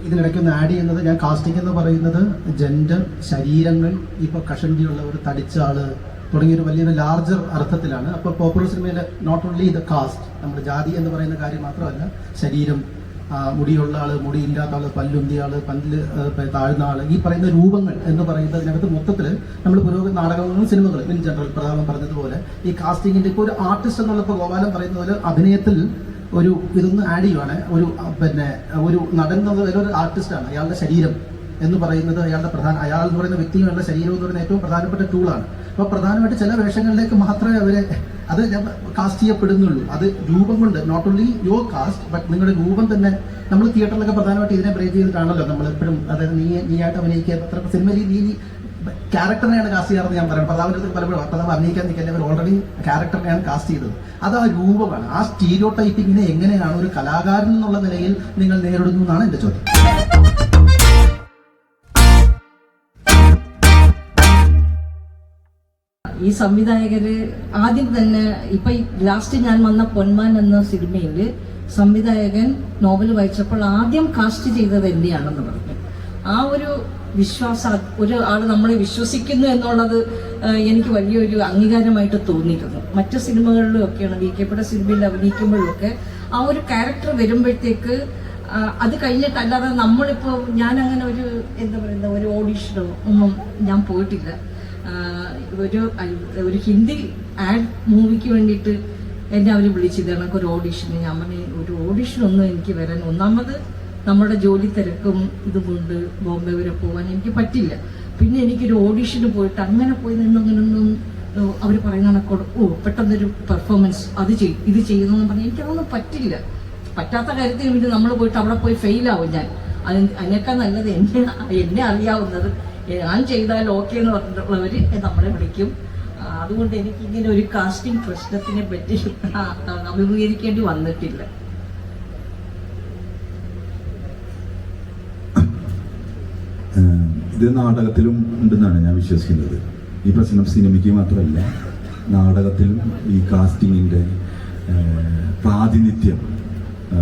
ഇതിനിടയ്ക്കൊന്ന് add ചെയ്യുന്നത്, ഞാൻ casting എന്ന് പറയുന്നത് ജെൻഡർ, ശരീരങ്ങൾ, ഇപ്പോൾ കഷണ്ടിയുള്ളവർ, തടിച്ച ആള് തുടങ്ങിയൊരു വലിയൊരു ലാർജർ അർത്ഥത്തിലാണ്. അപ്പോൾ പോപ്പുലർ സിനിമയിൽ നോട്ട് ഓൺലി ദ കാസ്റ്റ്, നമ്മുടെ ജാതി എന്ന് പറയുന്ന കാര്യം മാത്രമല്ല, ശരീരം, മുടിയുള്ള ആള്, മുടിയില്ലാത്ത ആള്, പല്ലുന്തിയ ആള്, പല്ല് താഴ്ന്ന ആള്, ഈ പറയുന്ന രൂപങ്ങൾ എന്ന് പറയുന്നതിനകത്ത് മൊത്തത്തിൽ നമ്മൾ പുരോഗമന നാടകങ്ങളും സിനിമകളും ഇൻ ജനറൽ പ്രധാനം പറഞ്ഞതുപോലെ ഈ കാസ്റ്റിങ്ങിന്റെ ഇപ്പോൾ ഒരു ആർട്ടിസ്റ്റ് എന്നുള്ളപ്പോൾ ഗോപാലൻ പറയുന്ന പോലെ അഭിനയത്തിൽ ഒരു ഇതൊന്ന് ആഡ് ചെയ്യുവാണ്. ഒരു നടൻ എന്നുള്ളത് ഒരു ആർട്ടിസ്റ്റാണ്. അയാളുടെ ശരീരം എന്ന് പറയുന്നത് അയാൾ എന്ന് പറയുന്ന വ്യക്തികളുടെ ശരീരം എന്ന് പറയുന്ന ഏറ്റവും പ്രധാനപ്പെട്ട ടൂളാണ്. അപ്പോൾ പ്രധാനമായിട്ട് ചില വേഷങ്ങളിലേക്ക് മാത്രമേ അത് കാസ്റ്റ് ചെയ്യപ്പെടുന്നുള്ളൂ. അത് രൂപം കൊണ്ട്, not only your caste but നിങ്ങളുടെ രൂപം തന്നെ. നമ്മൾ തിയേറ്ററിലൊക്കെ പ്രധാനമായിട്ട് ഇതിനെ ബ്രേക്ക് ചെയ്തിട്ടാണല്ലോ നമ്മൾ അതായത് നീയായിട്ട് അഭിനയിക്കുക. അത്ര സിനിമയിൽ നീ ക്യാരക്ടറിനെയാണ് കാസ്റ്റ് ചെയ്യാറെന്ന് ഞാൻ പറയുന്നത്. പ്രധാനത്തിൽ പലപ്പോഴും പ്രധാനം അഭിനയിക്കാൻ നിൽക്കുന്നവർ ഓൾറെഡി ക്യാരക്ടറിനെയാണ് കാസ്റ്റ് ചെയ്തത്. അത് ആ രൂപമാണ്. ആ സ്റ്റീരിയോ ടൈപ്പിങ്ങിനെ എങ്ങനെയാണ് ഒരു കലാകാരൻ എന്നുള്ള നിലയിൽ നിങ്ങൾ നേരിടുന്നു എന്നാണ് എൻ്റെ ചോദ്യം. ഈ സംവിധായകര് ആദ്യം തന്നെ ഇപ്പൊ ലാസ്റ്റ് ഞാൻ വന്ന പൊന്മാൻ എന്ന സിനിമയില് സംവിധായകൻ നോവൽ വായിച്ചപ്പോൾ ആദ്യം കാസ്റ്റ് ചെയ്തത് എന്നെയാണെന്ന് പറഞ്ഞു. ആ ഒരു വിശ്വാസം, ഒരു ആള് നമ്മളെ വിശ്വസിക്കുന്നു എന്നുള്ളത് എനിക്ക് വലിയൊരു അംഗീകാരമായിട്ട് തോന്നിയിരുന്നു. മറ്റു സിനിമകളിലും ഒക്കെയാണ്, വി കെ പിയുടെ സിനിമയിൽ അഭിനയിക്കുമ്പോഴൊക്കെ ആ ഒരു ക്യാരക്ടർ വരുമ്പോഴത്തേക്ക് അത് കഴിഞ്ഞിട്ടല്ലാതെ നമ്മളിപ്പോ ഞാനങ്ങനെ ഒരു ഓഡിഷനോ ഒന്നും ഞാൻ പോയിട്ടില്ല. ഒരു ഹിന്ദി ആഡ് മൂവിക്ക് വേണ്ടിയിട്ട് എന്നെ അവർ വിളിച്ചിതാണ് ഒരു ഓഡിഷന്. ഞാൻ പറഞ്ഞു ഒരു ഓഡിഷനൊന്നും എനിക്ക് വരാൻ, ഒന്നാമത് നമ്മുടെ ജോലി തിരക്കും ഇതുകൊണ്ട് ബോംബെ വരെ പോകാൻ എനിക്ക് പറ്റില്ല. പിന്നെ എനിക്കൊരു ഓഡിഷന് പോയിട്ട് അങ്ങനെ പോയി നിന്നൊന്നും അവർ പറയുന്ന പെട്ടെന്നൊരു പെർഫോമൻസ് ഇത് ചെയ്യുന്നതെന്ന് പറഞ്ഞാൽ എനിക്കതൊന്നും പറ്റില്ല. പറ്റാത്ത കാര്യത്തിന് വേണ്ടി നമ്മൾ പോയിട്ട് അവിടെ പോയി ഫെയിലാവും. ഞാൻ അതിനേക്കാൾ നല്ലത് എന്നെ അറിയാവുന്നത് ഞാൻ ചെയ്താൽ ഓക്കെ എന്ന് പറഞ്ഞിട്ടുള്ളവര് നമ്മളെ വിളിക്കും. അതുകൊണ്ട് എനിക്ക് ഇങ്ങനെ ഒരു കാസ്റ്റിംഗ് പ്രശ്നത്തിനെ പറ്റി അഭിമുഖീകരിക്കേണ്ടി വന്നിട്ടില്ല. ഇത് നാടകത്തിലും ഉണ്ടെന്നാണ് ഞാൻ വിശ്വസിക്കുന്നത്. ഈ പ്രശ്നം സിനിമയ്ക്ക് മാത്രമല്ല, നാടകത്തിലും ഈ കാസ്റ്റിങ്ങിൻ്റെ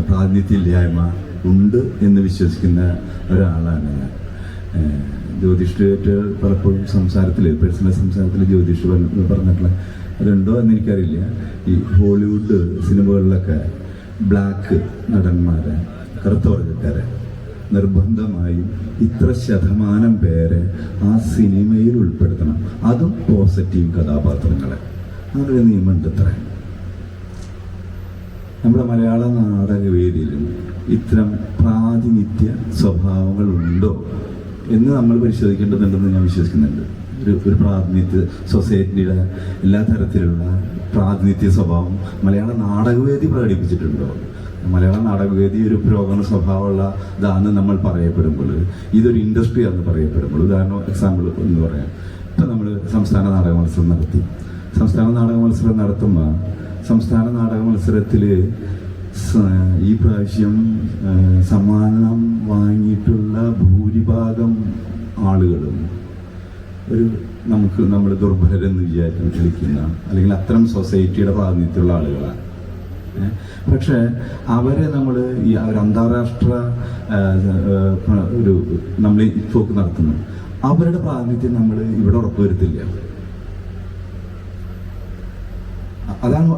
പ്രാതിനിധ്യമില്ലായ്മ ഉണ്ട് എന്ന് വിശ്വസിക്കുന്ന ഒരാളാണ് ഞാൻ. ജ്യോതിഷമായിട്ട് പലപ്പോഴും പേഴ്സണൽ സംസാരത്തിൽ ജ്യോതിഷ് പറഞ്ഞിട്ടുള്ള അതുണ്ടോ എന്ന് എനിക്കറിയില്ല. ഈ ഹോളിവുഡ് സിനിമകളിലൊക്കെ ബ്ലാക്ക് നടന്മാരെ, കറുത്ത വർഗ്ഗക്കാരെ നിർബന്ധമായും ഇത്ര ശതമാനം പേരെ ആ സിനിമയിൽ ഉൾപ്പെടുത്തണം, അതും പോസിറ്റീവ് കഥാപാത്രങ്ങളെ. അങ്ങനൊരു നിയമമുണ്ട്. ഇത്ര നമ്മുടെ മലയാള നാടകവേദിയിലും ഇത്തരം പ്രാതിനിധ്യ സ്വഭാവങ്ങൾ ഉണ്ടോ എന്ന് നമ്മൾ പരിശോധിക്കേണ്ടതുണ്ടെന്ന് ഞാൻ വിശ്വസിക്കുന്നുണ്ട്. ഒരു പ്രാതിനിധ്യ സൊസൈറ്റിയുടെ എല്ലാ തരത്തിലുള്ള പ്രാതിനിധ്യ സ്വഭാവം മലയാള നാടകവേദി പ്രകടിപ്പിച്ചിട്ടുണ്ടോ? മലയാള നാടകവേദി ഒരു പുരോഗമന സ്വഭാവമുള്ള ഇതാണെന്ന് നമ്മൾ പറയപ്പെടുമ്പോൾ, ഇതൊരു ഇൻഡസ്ട്രിയാണെന്ന് പറയപ്പെടുമ്പോൾ, എക്സാമ്പിൾ എന്ന് പറയാം. ഇപ്പം നമ്മൾ സംസ്ഥാന നാടക മത്സരം നടത്തി. സംസ്ഥാന നാടക മത്സരം നടത്തുമ്പോൾ സംസ്ഥാന നാടക മത്സരത്തിൽ ഈ പ്രാവശ്യം സമ്മാനം വാങ്ങിയിട്ടുള്ള ഭൂരിഭാഗം ആളുകളും നമ്മൾ ദുർബലരെന്ന് വിളിക്കുന്ന അല്ലെങ്കിൽ അത്തരം സൊസൈറ്റിയുടെ പ്രാതിനിധ്യമുള്ള ആളുകളാണ്. പക്ഷെ അവരെ നമ്മൾ ഒരു അന്താരാഷ്ട്ര നമ്മൾ ഇപ്പോക്ക് നടത്തുന്നു. അവരുടെ പ്രാതിനിധ്യം നമ്മൾ ഇവിടെ ഉറപ്പുവരുത്തില്ല. അതാണ്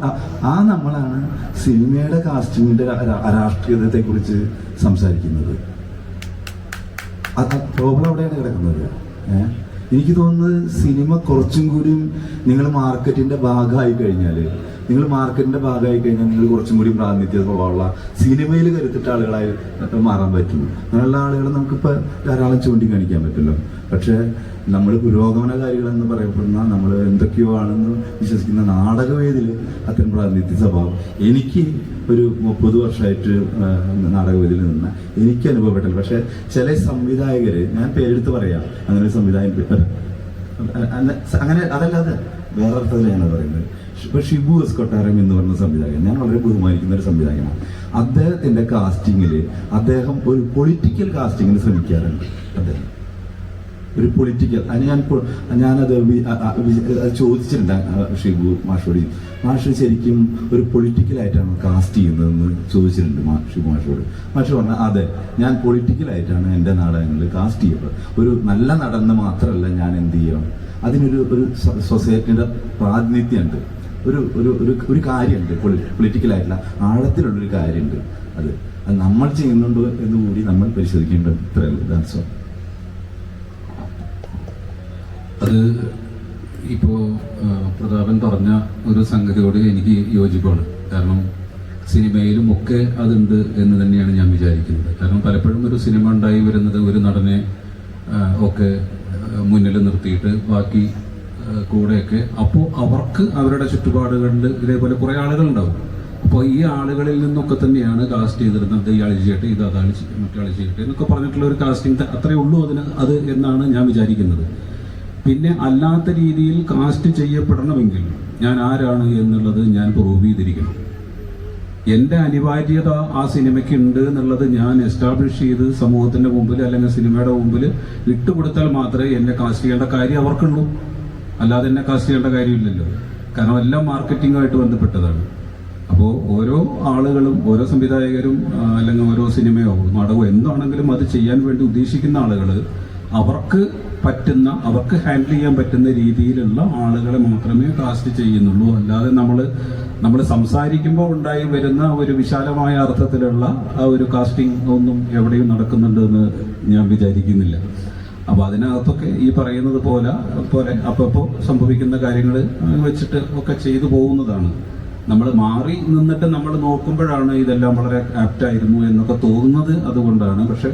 നമ്മളാണ് സിനിമയുടെ കാസ്റ്റിങ്ങിന്റെ അരാഷ്ട്രീയത്തെ കുറിച്ച് സംസാരിക്കുന്നത്. പ്രോബ്ലം അവിടെയാണ് കിടക്കുന്നത്. എനിക്ക് തോന്നുന്നത് സിനിമ കുറച്ചും കൂടിയും നിങ്ങൾ മാർക്കറ്റിന്റെ ഭാഗമായി കഴിഞ്ഞാൽ നിങ്ങൾ കുറച്ചും കൂടി പ്രാതിനിധ്യ സ്വഭാവമുള്ള സിനിമയിൽ കരുത്തിട്ട ആളുകളായി മാറാൻ പറ്റും. അങ്ങനെയുള്ള ആളുകളെ നമുക്കിപ്പോൾ ധാരാളം ചൂണ്ടിക്കാണിക്കാൻ പറ്റുമല്ലോ. പക്ഷേ നമ്മൾ പുരോഗമനകാരികളെന്ന് പറയപ്പെടുന്ന നമ്മൾ എന്തൊക്കെയോ ആണെന്ന് വിശ്വസിക്കുന്ന നാടകവേദിയിൽ അത്തരം പ്രാതിനിധ്യ സ്വഭാവം എനിക്ക് ഒരു 30 വർഷമായിട്ട് നാടകവേദിയിൽ നിന്ന് എനിക്ക് അനുഭവപ്പെട്ടില്ല. പക്ഷെ ചില സംവിധായകർ, ഞാൻ പേരെടുത്ത് പറയാം, അങ്ങനെ ഒരു സംവിധായകൻ അങ്ങനെ അതല്ലാതെ വേറെ അർത്ഥത്തിൽ ഞാനത് പറയുന്നത്. ഇപ്പൊ ഷിബു എസ് കൊട്ടാരം എന്ന് പറഞ്ഞ സംവിധായകൻ ഞാൻ വളരെ ബഹുമാനിക്കുന്ന ഒരു സംവിധായകനാണ്. അദ്ദേഹത്തിന്റെ കാസ്റ്റിങ്ങിൽ അദ്ദേഹം ഒരു പൊളിറ്റിക്കൽ കാസ്റ്റിങ്ങിന് ശ്രമിക്കാറുണ്ട്. അദ്ദേഹം ഒരു പൊളിറ്റിക്കൽ അത് ഞാനത് ചോദിച്ചിട്ടുണ്ട് ഷിബു മാഷോട്. മാഷ് ശരിക്കും ഒരു പൊളിറ്റിക്കലായിട്ടാണ് കാസ്റ്റ് ചെയ്യുന്നതെന്ന് ചോദിച്ചിട്ടുണ്ട് ഷിബു മാഷോട്. മാഷ് പറഞ്ഞ അതെ, ഞാൻ പൊളിറ്റിക്കലായിട്ടാണ് എൻ്റെ നാടകങ്ങളിൽ കാസ്റ്റ് ചെയ്യുന്നത്. ഒരു നല്ല നടന്ന് മാത്രമല്ല ഞാൻ എന്ത് ചെയ്യണം, അതിനൊരു സൊസൈറ്റിയുടെ പ്രാതിനിധ്യമുണ്ട്, ഒരു കാര്യമുണ്ട്, പൊളിറ്റിക്കലായിട്ടുള്ള ആഴത്തിലുള്ളൊരു കാര്യമുണ്ട്. അത് നമ്മൾ ചെയ്യുന്നുണ്ടോ എന്ന് കൂടി നമ്മൾ പരിശോധിക്കേണ്ടത്. ഇത്രയല്ല ദാൻസോ. അത് ഇപ്പോൾ പ്രതാപൻ പറഞ്ഞ ഒരു സംഗതിയോട് എനിക്ക് യോജിപ്പാണ്. കാരണം സിനിമയിലും ഒക്കെ അതുണ്ട് എന്ന് തന്നെയാണ് ഞാൻ വിചാരിക്കുന്നത്. കാരണം പലപ്പോഴും ഒരു സിനിമ ഉണ്ടായി വരുന്നത് ഒരു നടനെ ഒക്കെ മുന്നിൽ നിർത്തിയിട്ട് ബാക്കി കൂടെയൊക്കെ, അപ്പോൾ അവർക്ക് അവരുടെ ചുറ്റുപാടുകളിൽ ഇതേപോലെ കുറേ ആളുകളുണ്ടാവും. അപ്പോൾ ഈ ആളുകളിൽ നിന്നൊക്കെ തന്നെയാണ് കാസ്റ്റ് ചെയ്തിരുന്നത്. ഇയാൾ ചെയ്യട്ടെ, ഇത് അതാൾ മറ്റാൾ ചെയ്യട്ടെ എന്നൊക്കെ പറഞ്ഞിട്ടുള്ള ഒരു കാസ്റ്റിംഗ് അത്രയേ ഉള്ളൂ അത് എന്നാണ് ഞാൻ വിചാരിക്കുന്നത്. പിന്നെ അല്ലാത്ത രീതിയിൽ കാസ്റ്റ് ചെയ്യപ്പെടണമെങ്കിൽ ഞാൻ ആരാണ് എന്നുള്ളത് ഞാൻ പ്രൂവ് ചെയ്തിരിക്കണം. എൻ്റെ അനിവാര്യത ആ സിനിമയ്ക്ക് ഉണ്ട് എന്നുള്ളത് ഞാൻ എസ്റ്റാബ്ലിഷ് ചെയ്ത് സമൂഹത്തിൻ്റെ മുമ്പിൽ അല്ലെങ്കിൽ സിനിമയുടെ മുമ്പിൽ ഇട്ടുകൊടുത്താൽ മാത്രമേ എന്നെ കാസ്റ്റ് ചെയ്യേണ്ട കാര്യം അവർക്കുള്ളൂ. അല്ലാതെ എന്നെ കാസ്റ്റ് ചെയ്യേണ്ട കാര്യമില്ലല്ലോ. കാരണം എല്ലാം മാർക്കറ്റിങ്ങുമായിട്ട് ബന്ധപ്പെട്ടതാണ്. അപ്പോൾ ഓരോ ആളുകളും ഓരോ സംവിധായകരും അല്ലെങ്കിൽ ഓരോ സിനിമയോ നാടകമോ എന്താണെങ്കിലും അത് ചെയ്യാൻ വേണ്ടി ഉദ്ദേശിക്കുന്ന ആളുകൾ അവർക്ക് ഹാൻഡിൽ ചെയ്യാൻ പറ്റുന്ന രീതിയിലുള്ള ആളുകളെ മാത്രമേ കാസ്റ്റ് ചെയ്യുന്നുള്ളൂ. അല്ലാതെ നമ്മൾ സംസാരിക്കുമ്പോൾ ഉണ്ടായി വരുന്ന ഒരു വിശാലമായ അർത്ഥത്തിലുള്ള ആ ഒരു കാസ്റ്റിംഗ് ഒന്നും എവിടെയും നടക്കുന്നുണ്ടെന്ന് ഞാൻ വിചാരിക്കുന്നില്ല. അപ്പോൾ അതിനകത്തൊക്കെ ഈ പറയുന്നത് പോലെ അപ്പോൾ സംഭവിക്കുന്ന കാര്യങ്ങൾ വെച്ചിട്ട് ഒക്കെ ചെയ്തു പോകുന്നതാണ്. നമ്മൾ മാറി നിന്നിട്ട് നമ്മൾ നോക്കുമ്പോഴാണ് ഇതെല്ലാം വളരെ ആപ്റ്റായിരുന്നു എന്നൊക്കെ തോന്നുന്നത്. അതുകൊണ്ടാണ്. പക്ഷെ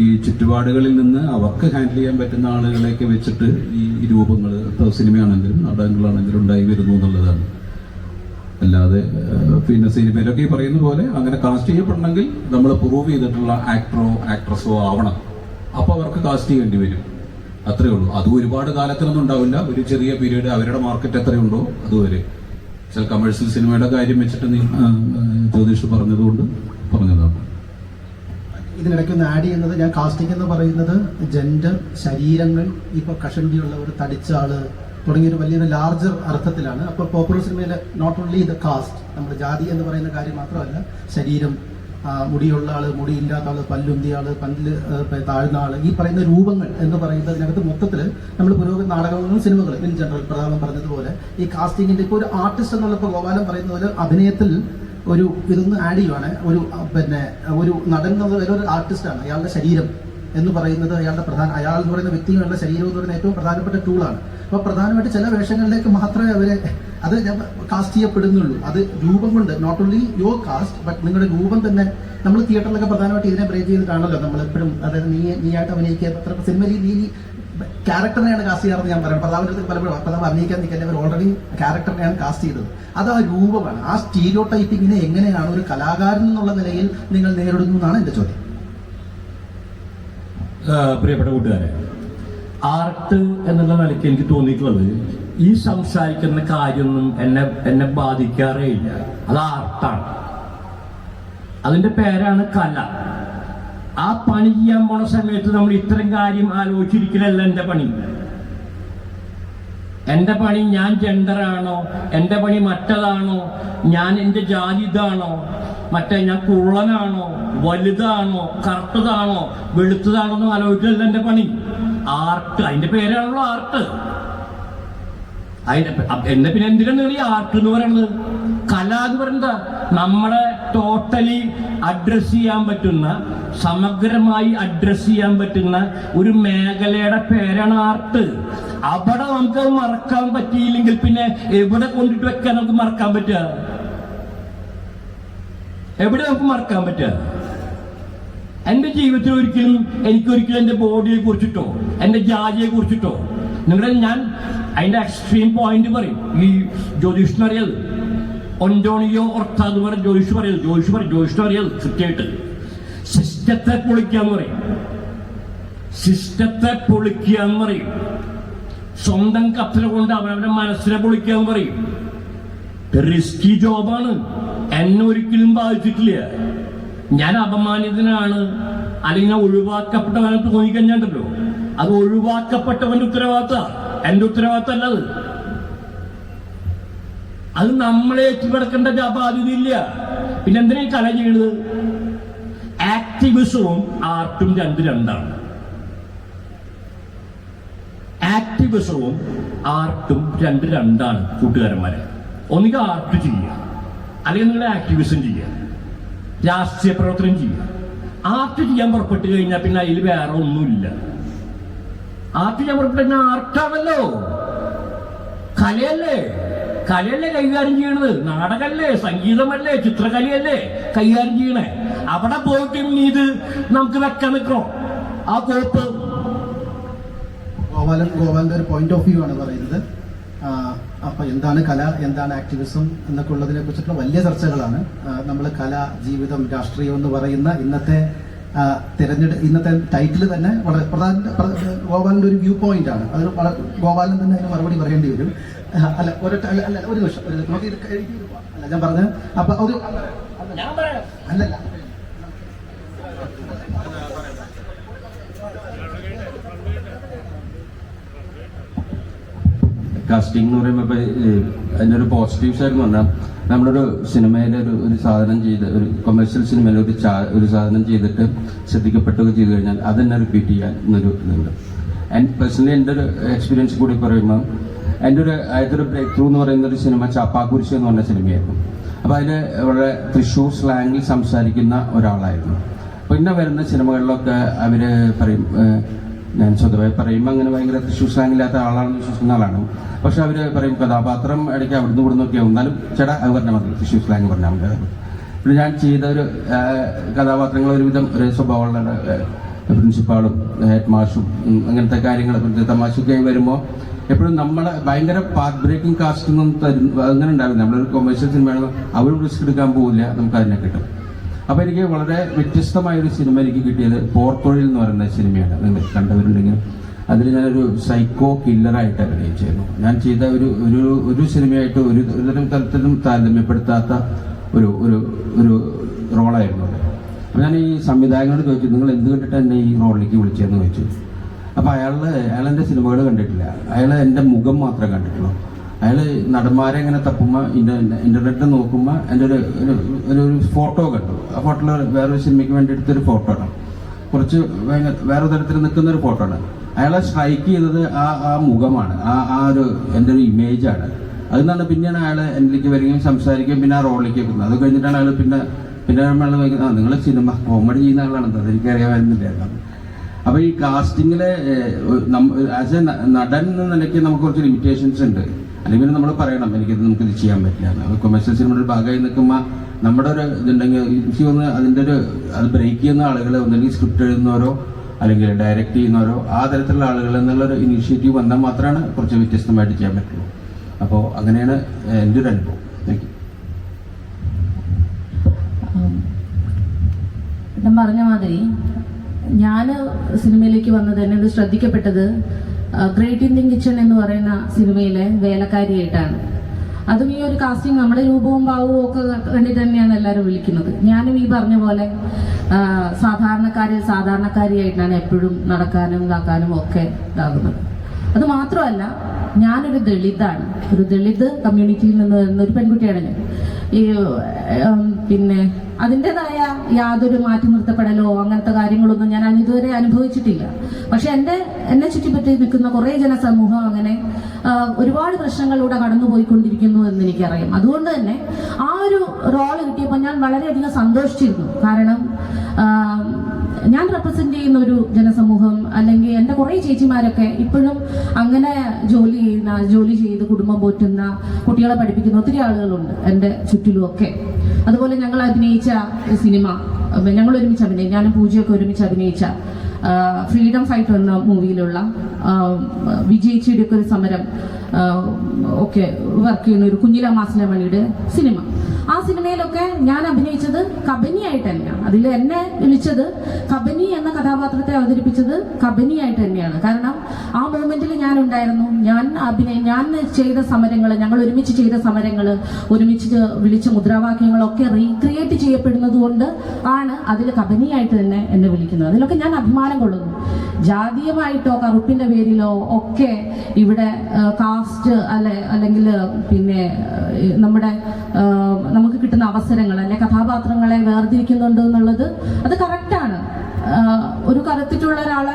ഈ ചുറ്റുപാടുകളിൽ നിന്ന് അവർക്ക് ഹാൻഡിൽ ചെയ്യാൻ പറ്റുന്ന ആളുകളെയൊക്കെ വെച്ചിട്ട് ഈ രൂപങ്ങൾ ഇപ്പോൾ സിനിമയാണെങ്കിലും നാടകങ്ങളാണെങ്കിലും ഉണ്ടായി വരുന്നു എന്നുള്ളതാണ്. അല്ലാതെ പിന്നെ സിനിമയിലൊക്കെ ഈ പറയുന്ന പോലെ അങ്ങനെ കാസ്റ്റ് ചെയ്യപ്പെടണമെങ്കിൽ നമ്മൾ പ്രൂവ് ചെയ്തിട്ടുള്ള ആക്ടറോ ആക്ട്രസോ ആവണം. അപ്പോൾ അവർക്ക് കാസ്റ്റ് ചെയ്യേണ്ടി വരും. അത്രയേ ഉള്ളൂ. അത് ഒരുപാട് കാലത്തിനൊന്നും ഉണ്ടാവില്ല. ഒരു ചെറിയ പീരീഡ് അവരുടെ മാർക്കറ്റ് എത്രയുണ്ടോ അതുവരെ. ചില കമേഴ്ഷ്യൽ സിനിമയുടെ കാര്യം വെച്ചിട്ട് ജ്യോതിഷ് പറഞ്ഞതുകൊണ്ട് പറഞ്ഞതാണ്. ഇതിനിടയ്ക്ക് ഒന്ന് ആഡ് ചെയ്യുന്നത്, ഞാൻ കാസ്റ്റിംഗ് എന്ന് പറയുന്നത് ജെൻഡർ, ശരീരങ്ങൾ, ഇപ്പോൾ കഷണ്ടിയുള്ളവർ, തടിച്ച ആള് തുടങ്ങിയൊരു വലിയൊരു ലാർജർ അർത്ഥത്തിലാണ്. അപ്പോൾ പോപ്പുലർ സിനിമയിൽ നോട്ട് ഓൺലി ദ കാസ്റ്റ്, നമ്മൾ ജാതി എന്ന് പറയുന്ന കാര്യം മാത്രമല്ല, ശരീരം, മുടിയുള്ള ആള്, മുടിയില്ലാത്ത ആള്, പല്ലുന്തിയ ആള്, പല്ല് താഴ്ന്ന ആള്, ഈ പറയുന്ന രൂപങ്ങൾ എന്ന് പറയുന്നതിനകത്ത് മൊത്തത്തിൽ നമ്മൾ പുരോഗമന നാടകങ്ങളും സിനിമകളും ഇൻ ജനറൽ പ്രതാപം പറഞ്ഞതുപോലെ ഈ കാസ്റ്റിംഗിന്റെ ഇപ്പോൾ ഒരു ആർട്ടിസ്റ്റ് എന്നുള്ളപ്പോൾ ഗോപാലൻ പറയുന്ന പോലെ അഭിനയത്തിൽ ഒരു ഇതൊന്ന് ആഡ് ചെയ്യുവാണ്. ഒരു നടൻ എന്നുള്ളത് ഒരു ആർട്ടിസ്റ്റാണ്. അയാളുടെ ശരീരം എന്ന് പറയുന്നത് അയാൾ എന്ന് പറയുന്ന വ്യക്തികളുടെ ശരീരം എന്ന് പറയുന്ന ഏറ്റവും പ്രധാനപ്പെട്ട ടൂളാണ്. അപ്പോൾ പ്രധാനമായിട്ട് ചില വേഷങ്ങളിലേക്ക് മാത്രമേ അത് കാസ്റ്റ് ചെയ്യപ്പെടുന്നുള്ളൂ. അത് രൂപം കൊണ്ട്, not only your caste but നിങ്ങളുടെ രൂപം തന്നെ. നമ്മൾ തിയേറ്ററിലൊക്കെ പ്രധാനമായിട്ട് ഇതിനെ ബ്രേക്ക് ചെയ്ത് കാണല്ലോ. നമ്മളെപ്പോഴും അതായത് നീയായിട്ട് അഭിനയിക്കുക, അത്ര സിനിമയിൽ നീ ക്യാരക്ടറിനെയാണ് കാസ്റ്റ് ചെയ്യാറെന്ന് ഞാൻ പറയാം. പ്രതാപനത്തിൽ പലപ്പോഴും അഭിനയിക്കാൻ നിൽക്കാൻ അവർ ഓൾറെഡി ക്യാരക്ടറിനെയാണ് കാസ്റ്റ് ചെയ്തത്. അത് ആ രൂപമാണ്. ആ സ്റ്റീരിയോ ടൈപ്പിങ്ങിനെ എങ്ങനെയാണ് ഒരു കലാകാരൻ എന്നുള്ള നിലയിൽ നിങ്ങൾ നേരിടുന്നു എന്നാണ് എൻ്റെ ചോദ്യം. പ്രിയപ്പെട്ട കൂട്ടുകാരെ, ആർട്ട് എന്നുള്ള നിലയ്ക്ക് എനിക്ക് തോന്നിയിട്ടുള്ളത് ഈ സംസാരിക്കുന്ന കാര്യമൊന്നും എന്നെ ബാധിക്കാറേ ഇല്ല. അത് ആർട്ടാണ്. അതിന്റെ പേരാണ് കല. ആ പണി ചെയ്യാൻ പോണ സമയത്ത് നമ്മൾ ഇത്തരം കാര്യം ആലോചിച്ചിരിക്കലല്ല എൻ്റെ പണി. എൻ്റെ പണി ഞാൻ ജെൻഡറാണോ, എൻ്റെ പണി മറ്റതാണോ, ഞാൻ എൻ്റെ ജാതി ഇതാണോ, മറ്റേ ഞാൻ കുള്ളനാണോ, വലുതാണോ, കറുത്തതാണോ, വെളുത്തതാണോ എന്ന് ആലോചിക്കലല്ല എൻ്റെ പണി. ആർട്ട്, അതിന്റെ പേരാണല്ലോ ആർട്ട്. എന്നെ പിന്നെ എന്തിനാണ് ഈ ആർട്ട് എന്ന് പറയുന്നത്? കല എന്ന് പറയുന്നത് നമ്മളെ ടോട്ടലി അഡ്രസ് ചെയ്യാൻ പറ്റുന്ന, സമഗ്രമായി അഡ്രസ് ചെയ്യാൻ പറ്റുന്ന ഒരു മേഖലയുടെ പേരാണ് ആർട്ട്. അവിടെ നമുക്ക് മറക്കാൻ പറ്റിയില്ലെങ്കിൽ പിന്നെ എവിടെ കൊണ്ടിട്ട് വെക്കാൻ നമുക്ക് മറക്കാൻ പറ്റുക? എവിടെ നമുക്ക് മറക്കാൻ പറ്റുക? എൻ്റെ ജീവിതത്തിൽ എനിക്കൊരിക്കലും എൻ്റെ ബോഡിയെ കുറിച്ചിട്ടോ എൻ്റെ ജാതിയെ കുറിച്ചിട്ടോ ഞാൻ അതിൻ്റെ എക്സ്ട്രീം പോയിന്റ് പറയും. ഈ ജ്യോതിഷിന് അറിയാത്, ഒൻഡോണിയോ ഒർത്ത എന്ന് പറയും ജ്യോതിഷിന് അറിയാത് കൃത്യമായിട്ട്. സിസ്റ്റത്തെ പൊളിക്കാന്ന് പറയും, സിസ്റ്റത്തെ പൊളിക്കാന്ന് പറയും. സ്വന്തം കത്തല കൊണ്ട് അവനവന്റെ മനസ്സിനെ പൊളിക്കാന്ന് പറയും. റിസ്കി ജോബാണ്. എന്നെ ഒരിക്കലും ബാധിച്ചിട്ടില്ല. ഞാൻ അപമാനിതനാണ് അല്ലെങ്കിൽ ഞാൻ ഒഴിവാക്കപ്പെട്ടവനെ തോന്നിക്കഴിഞ്ഞാണ്ടല്ലോ, അത് ഒഴിവാക്കപ്പെട്ടവന്റെ ഉത്തരവാദിത്ത, എന്റെ ഉത്തരവാദിത്തമല്ല അത്. അത് നമ്മളെ ഏറ്റുകിടക്കേണ്ട ബാധ്യതയില്ല. പിന്നെ എന്തിനാ ഈ കല ചെയ്യണത്? ആക്ടിവിസവും ആർട്ടും രണ്ടാണ്. ആക്ടിവിസവും ആർട്ടും രണ്ടാണ് കൂട്ടുകാരന്മാരെ. ഒന്നുകിൽ ആർട്ട് ചെയ്യുക, അല്ലെങ്കിൽ നിങ്ങൾ ആക്ടിവിസം ചെയ്യുക, രാഷ്ട്രീയ പ്രവർത്തനം ചെയ്യുക. ആർട്ട് ചെയ്യാൻ പുറപ്പെട്ട് കഴിഞ്ഞാൽ പിന്നെ അതിൽ വേറെ ഒന്നുമില്ല. ആർട്ട് ചെയ്യാൻ പുറപ്പെട്ടു കഴിഞ്ഞാൽ ആർട്ടാണല്ലോ, കലയല്ലേ. കലയല്ലേ കൈകാര്യം ചെയ്യണത്, നാടകമല്ലേ, സംഗീതമല്ലേ, ചിത്രകലയല്ലേ കൈകാര്യം ചെയ്യണേ. അവിടെ പോയിട്ട് ഇത് നമുക്ക് വെക്കാൻ നിൽക്കണോ ആ കോപ്പ്? ഗോപാലന്റെ ഒരു പോയിന്റ് ഓഫ് വ്യൂ ആണ് പറയുന്നത്. അപ്പൊ എന്താണ് കല, എന്താണ് ആക്ടിവിസം എന്നൊക്കെ ഉള്ളതിനെ കുറിച്ചിട്ടുള്ള വലിയ ചർച്ചകളാണ്. നമ്മൾ കല, ജീവിതം, രാഷ്ട്രീയം എന്ന് പറയുന്ന ഇന്നത്തെ ടൈറ്റിൽ തന്നെ വളരെ ഗോപാലന്റെ ഒരു വ്യൂ പോയിന്റ് ആണ്. അത് ഗോപാലൻ തന്നെ അതിന് മറുപടി പറയേണ്ടി വരും. അല്ല ഒരു നിമിഷം നമുക്ക് ഇത് അല്ല ഞാൻ പറഞ്ഞ അപ്പൊ ഒരു അല്ലല്ല കാസ്റ്റിംഗ് എന്ന് പറയുമ്പോൾ ഇപ്പോൾ അതിൻ്റെ ഒരു പോസിറ്റീവ് സൈഡ് എന്ന് പറഞ്ഞാൽ നമ്മളൊരു സിനിമയിലെ ഒരു സാധനം ചെയ്ത്, ഒരു കൊമേഴ്ഷ്യൽ സിനിമയിൽ ഒരു സാധനം ചെയ്തിട്ട് ശ്രദ്ധിക്കപ്പെട്ടൊക്കെ ചെയ്തു കഴിഞ്ഞാൽ അതെന്നെ റിപ്പീറ്റ് ചെയ്യാൻ എന്നൊരു ഇതുണ്ട്. ആൻഡ് പേഴ്സണലി എൻ്റെ ഒരു എക്സ്പീരിയൻസ് കൂടി പറയുമ്പോൾ എൻ്റെ ഒരു ബ്രേക്ക് ത്രൂ എന്ന് പറയുന്ന ഒരു സിനിമ ചാപ്പാക്കുരിശ് എന്ന് പറഞ്ഞ സിനിമയായിരുന്നു. അപ്പോൾ അതിൽ വളരെ തൃശ്ശൂർ സ്ലാങ്ങിൽ സംസാരിക്കുന്ന ഒരാളായിരുന്നു. പിന്നെ വരുന്ന സിനിമകളിലൊക്കെ അവർ പറയും, ഞാൻ സ്വതവേ പറയുമ്പോൾ അങ്ങനെ ഭയങ്കര തൃശ്ശൂർ സ്ലാങ്ങില്ലാത്ത ആളാണെന്ന് വിശ്വസിക്കുന്ന ആളാണ്. പക്ഷെ അവർ പറയും കഥാപാത്രം ഇടയ്ക്ക് അവിടുന്ന് ഇവിടെ നോക്കിയാൽ എന്നാലും ചേട്ടാ അത് പറഞ്ഞാൽ മതി, തൃശ്ശൂർ സ്ലാങ് പറഞ്ഞാൽ മതി. പിന്നെ ഞാൻ ചെയ്ത ഒരു കഥാപാത്രങ്ങൾ ഒരുവിധം ഒരേ സ്വഭാവമുള്ള പ്രിൻസിപ്പാളും ഹെഡ് മാഷും അങ്ങനത്തെ കാര്യങ്ങൾ തമാശയൊക്കെ വരുമ്പോൾ എപ്പോഴും നമ്മളെ ഭയങ്കര പാത്ത് ബ്രേക്കിംഗ് കാസ്റ്റിംഗ് ഒന്നും അങ്ങനെ ഉണ്ടാവില്ല. നമ്മളൊരു കൊമേഴ്ഷ്യൽ സിനിമയാണ്, അവരും റിസ്ക് എടുക്കാൻ പോകില്ല, നമുക്ക് അതിനെ കിട്ടും. അപ്പോൾ എനിക്ക് വളരെ വ്യത്യസ്തമായൊരു സിനിമ എനിക്ക് കിട്ടിയത് പോർക്കൊഴിൽ എന്ന് പറയുന്ന സിനിമയാണ്. നിങ്ങൾ കണ്ടവരുണ്ടെങ്കിൽ അതിൽ ഞാനൊരു സൈക്കോ കില്ലറായിട്ട് അഭിനയിച്ചിരുന്നു. ഞാൻ ചെയ്ത ഒരു സിനിമയായിട്ട് ഒരു തരത്തിലും താരതമ്യപ്പെടുത്താത്ത ഒരു റോളായിരുന്നു അത്. അപ്പോൾ ഞാൻ ഈ സംവിധായകനോട് ചോദിച്ചു, നിങ്ങൾ എന്ത് കണ്ടിട്ട് എന്നെ ഈ റോളിലേക്ക് വിളിച്ചതെന്ന് ചോദിച്ചു. അപ്പോൾ അയാൾ എൻ്റെ സിനിമകൾ കണ്ടിട്ടില്ല, അയാൾ എൻ്റെ മുഖം മാത്രമേ കണ്ടിട്ടുള്ളൂ. അയാൾ നടന്മാരെ ഇങ്ങനെ തപ്പുമ്പോൾ ഇൻ്റർനെറ്റിൽ നോക്കുമ്പോൾ എൻ്റെ ഒരു ഫോട്ടോ കണ്ടു. ആ ഫോട്ടോയിൽ വേറൊരു സിനിമയ്ക്ക് വേണ്ടി എടുത്തൊരു ഫോട്ടോ ആണ്, കുറച്ച് വേറെ തരത്തിൽ നിൽക്കുന്ന ഒരു ഫോട്ടോ ആണ്. അയാളെ സ്ട്രൈക്ക് ചെയ്തത് ആ മുഖമാണ്, ഒരു എൻ്റെ ഒരു ഇമേജാണ്. അതിനാണ് പിന്നെയാണ് അയാൾ എന്നിലേക്ക് വരികയും സംസാരിക്കുകയും പിന്നെ ആ റോളിലേക്ക് വെക്കുന്നത്. അത് കഴിഞ്ഞിട്ടാണ് അയാൾ പിന്നെ അയാൾ വയ്ക്കുന്നത്, നിങ്ങൾ സിനിമ കോമഡി ചെയ്യുന്ന ആളാണെന്ന് അതെനിക്കറിയാൻ വരുന്നില്ലായിരുന്നു. അപ്പോൾ ഈ കാസ്റ്റിങ്ങിലെ ആസ് എ നടൻ എന്ന നിലയ്ക്ക് നമുക്ക് കുറച്ച് ലിമിറ്റേഷൻസ് ഉണ്ട്. അല്ലെങ്കിൽ നമ്മൾ പറയണം നമുക്കിത് ചെയ്യാൻ പറ്റില്ല. കൊമേഴ്ഷ്യൽ സിനിമയുടെ ഭാഗമായി നിൽക്കുമ്പോൾ നമ്മുടെ ഒരു ഇതുണ്ടെങ്കിൽ എനിക്ക് തോന്നുന്നു അത് ബ്രേക്ക് ചെയ്യുന്ന ആളുകൾ ഒന്നെങ്കിൽ സ്ക്രിപ്റ്റ് എഴുതുന്നവരോ അല്ലെങ്കിൽ ഡയറക്റ്റ് ചെയ്യുന്നവരോ ആ തരത്തിലുള്ള ആളുകൾ എന്നുള്ളൊരു ഇനീഷ്യേറ്റീവ് വന്നാൽ മാത്രമാണ് കുറച്ച് വ്യത്യസ്തമായിട്ട് ചെയ്യാൻ പറ്റുള്ളൂ. അപ്പോൾ അങ്ങനെയാണ് എൻ്റെ ഒരു അനുഭവം. Thank you. ഞാൻ പറഞ്ഞ മാതിരി ഞാൻ സിനിമയിലേക്ക് വന്നത് എന്നത് ശ്രദ്ധിക്കപ്പെട്ടത് ഗ്രേറ്റ് ഇന്ത്യൻ കിച്ചൺ എന്ന് പറയുന്ന സിനിമയിലെ വേലക്കാരിയായിട്ടാണ്. അതും ഈ ഒരു കാസ്റ്റിംഗ് നമ്മുടെ രൂപവും ഭാവവും ഒക്കെ കണ്ടിട്ട് തന്നെയാണ് എല്ലാവരും വിളിക്കുന്നത്. ഞാനും ഈ പറഞ്ഞ പോലെ സാധാരണക്കാരിയായിട്ടാണ് എപ്പോഴും നടക്കാനും ഇതാക്കാനും ഒക്കെ ഇതാകുന്നത്. അത് മാത്രമല്ല, ഞാനൊരു ദളിതാണ്, ഒരു ദളിത് കമ്മ്യൂണിറ്റിയിൽ നിന്ന് വരുന്ന ഒരു പെൺകുട്ടിയാണ് ഞാൻ. ഈ പിന്നെ അതിൻ്റെതായ യാതൊരു മാറ്റി നിർത്തപ്പെടലോ അങ്ങനത്തെ കാര്യങ്ങളൊന്നും ഞാൻ ഇതുവരെ അനുഭവിച്ചിട്ടില്ല. പക്ഷെ എന്നെ ചുറ്റിപ്പറ്റി നിൽക്കുന്ന കുറേ ജനസമൂഹം അങ്ങനെ ഒരുപാട് പ്രശ്നങ്ങളിലൂടെ കടന്നുപോയിക്കൊണ്ടിരിക്കുന്നു എന്ന് എനിക്കറിയാം. അതുകൊണ്ട് തന്നെ ആ ഒരു റോൾ കിട്ടിയപ്പോൾ ഞാൻ വളരെയധികം സന്തോഷിച്ചിരുന്നു. കാരണം ഞാൻ റെപ്രസെന്റ് ചെയ്യുന്ന ഒരു ജനസമൂഹം അല്ലെങ്കിൽ എൻ്റെ കുറേ ചേച്ചിമാരൊക്കെ ഇപ്പോഴും അങ്ങനെ ജോലി ചെയ്ത് കുടുംബം പോറ്റുന്ന, കുട്ടികളെ പഠിപ്പിക്കുന്ന ഒത്തിരി ആളുകളുണ്ട് എൻ്റെ ചുറ്റിലുമൊക്കെ. അതുപോലെ ഞങ്ങൾ അഭിനയിച്ച സിനിമ, ഞങ്ങൾ ഒരുമിച്ച് അഭിനയിച്ച, ഞാനും പൂജയൊക്കെ ഒരുമിച്ച് അഭിനയിച്ച ഫ്രീഡം ഫൈറ്റർ എന്ന മൂവിയിലുള്ള വിജയിച്ചിയുടെ ഒക്കെ ഒരു സമരം ഒക്കെ വർക്ക് ചെയ്യുന്ന ഒരു കുഞ്ഞില മാസിലമണിയുടെ സിനിമ. ആ സിനിമയിലൊക്കെ ഞാൻ അഭിനയിച്ചത് കബനിയായിട്ട് തന്നെയാണ്. അതിൽ എന്നെ വിളിച്ചത് കബനി എന്ന കഥാപാത്രത്തെ അവതരിപ്പിച്ചത് കബനിയായിട്ട് തന്നെയാണ്. കാരണം ആ മൂമെന്റിൽ ഞാൻ ഉണ്ടായിരുന്നു. ഞാൻ ചെയ്ത സമരങ്ങൾ, ഞങ്ങൾ ഒരുമിച്ച് ചെയ്ത സമരങ്ങൾ, ഒരുമിച്ച് വിളിച്ച മുദ്രാവാക്യങ്ങളൊക്കെ റീക്രിയേറ്റ് ചെയ്യപ്പെടുന്നത് കൊണ്ട് ആണ് അതിൽ കബനിയായിട്ട് തന്നെ എന്നെ വിളിക്കുന്നത്. അതിലൊക്കെ ഞാൻ അഭിമാനം കൊള്ളുന്നു. ജാതീയമായിട്ടോ കറുപ്പിന്റെ പേരിലോ ഒക്കെ ഇവിടെ കാസ്റ്റ് അല്ലെങ്കിൽ പിന്നെ നമ്മുടെ നമുക്ക് കിട്ടുന്ന അവസരങ്ങൾ അല്ലെ കഥാപാത്രങ്ങളെ വേർതിരിക്കുന്നുണ്ട് എന്നുള്ളത് അത് കറക്റ്റാണ്. ഒരു കറുത്തിട്ടുള്ള ഒരാളെ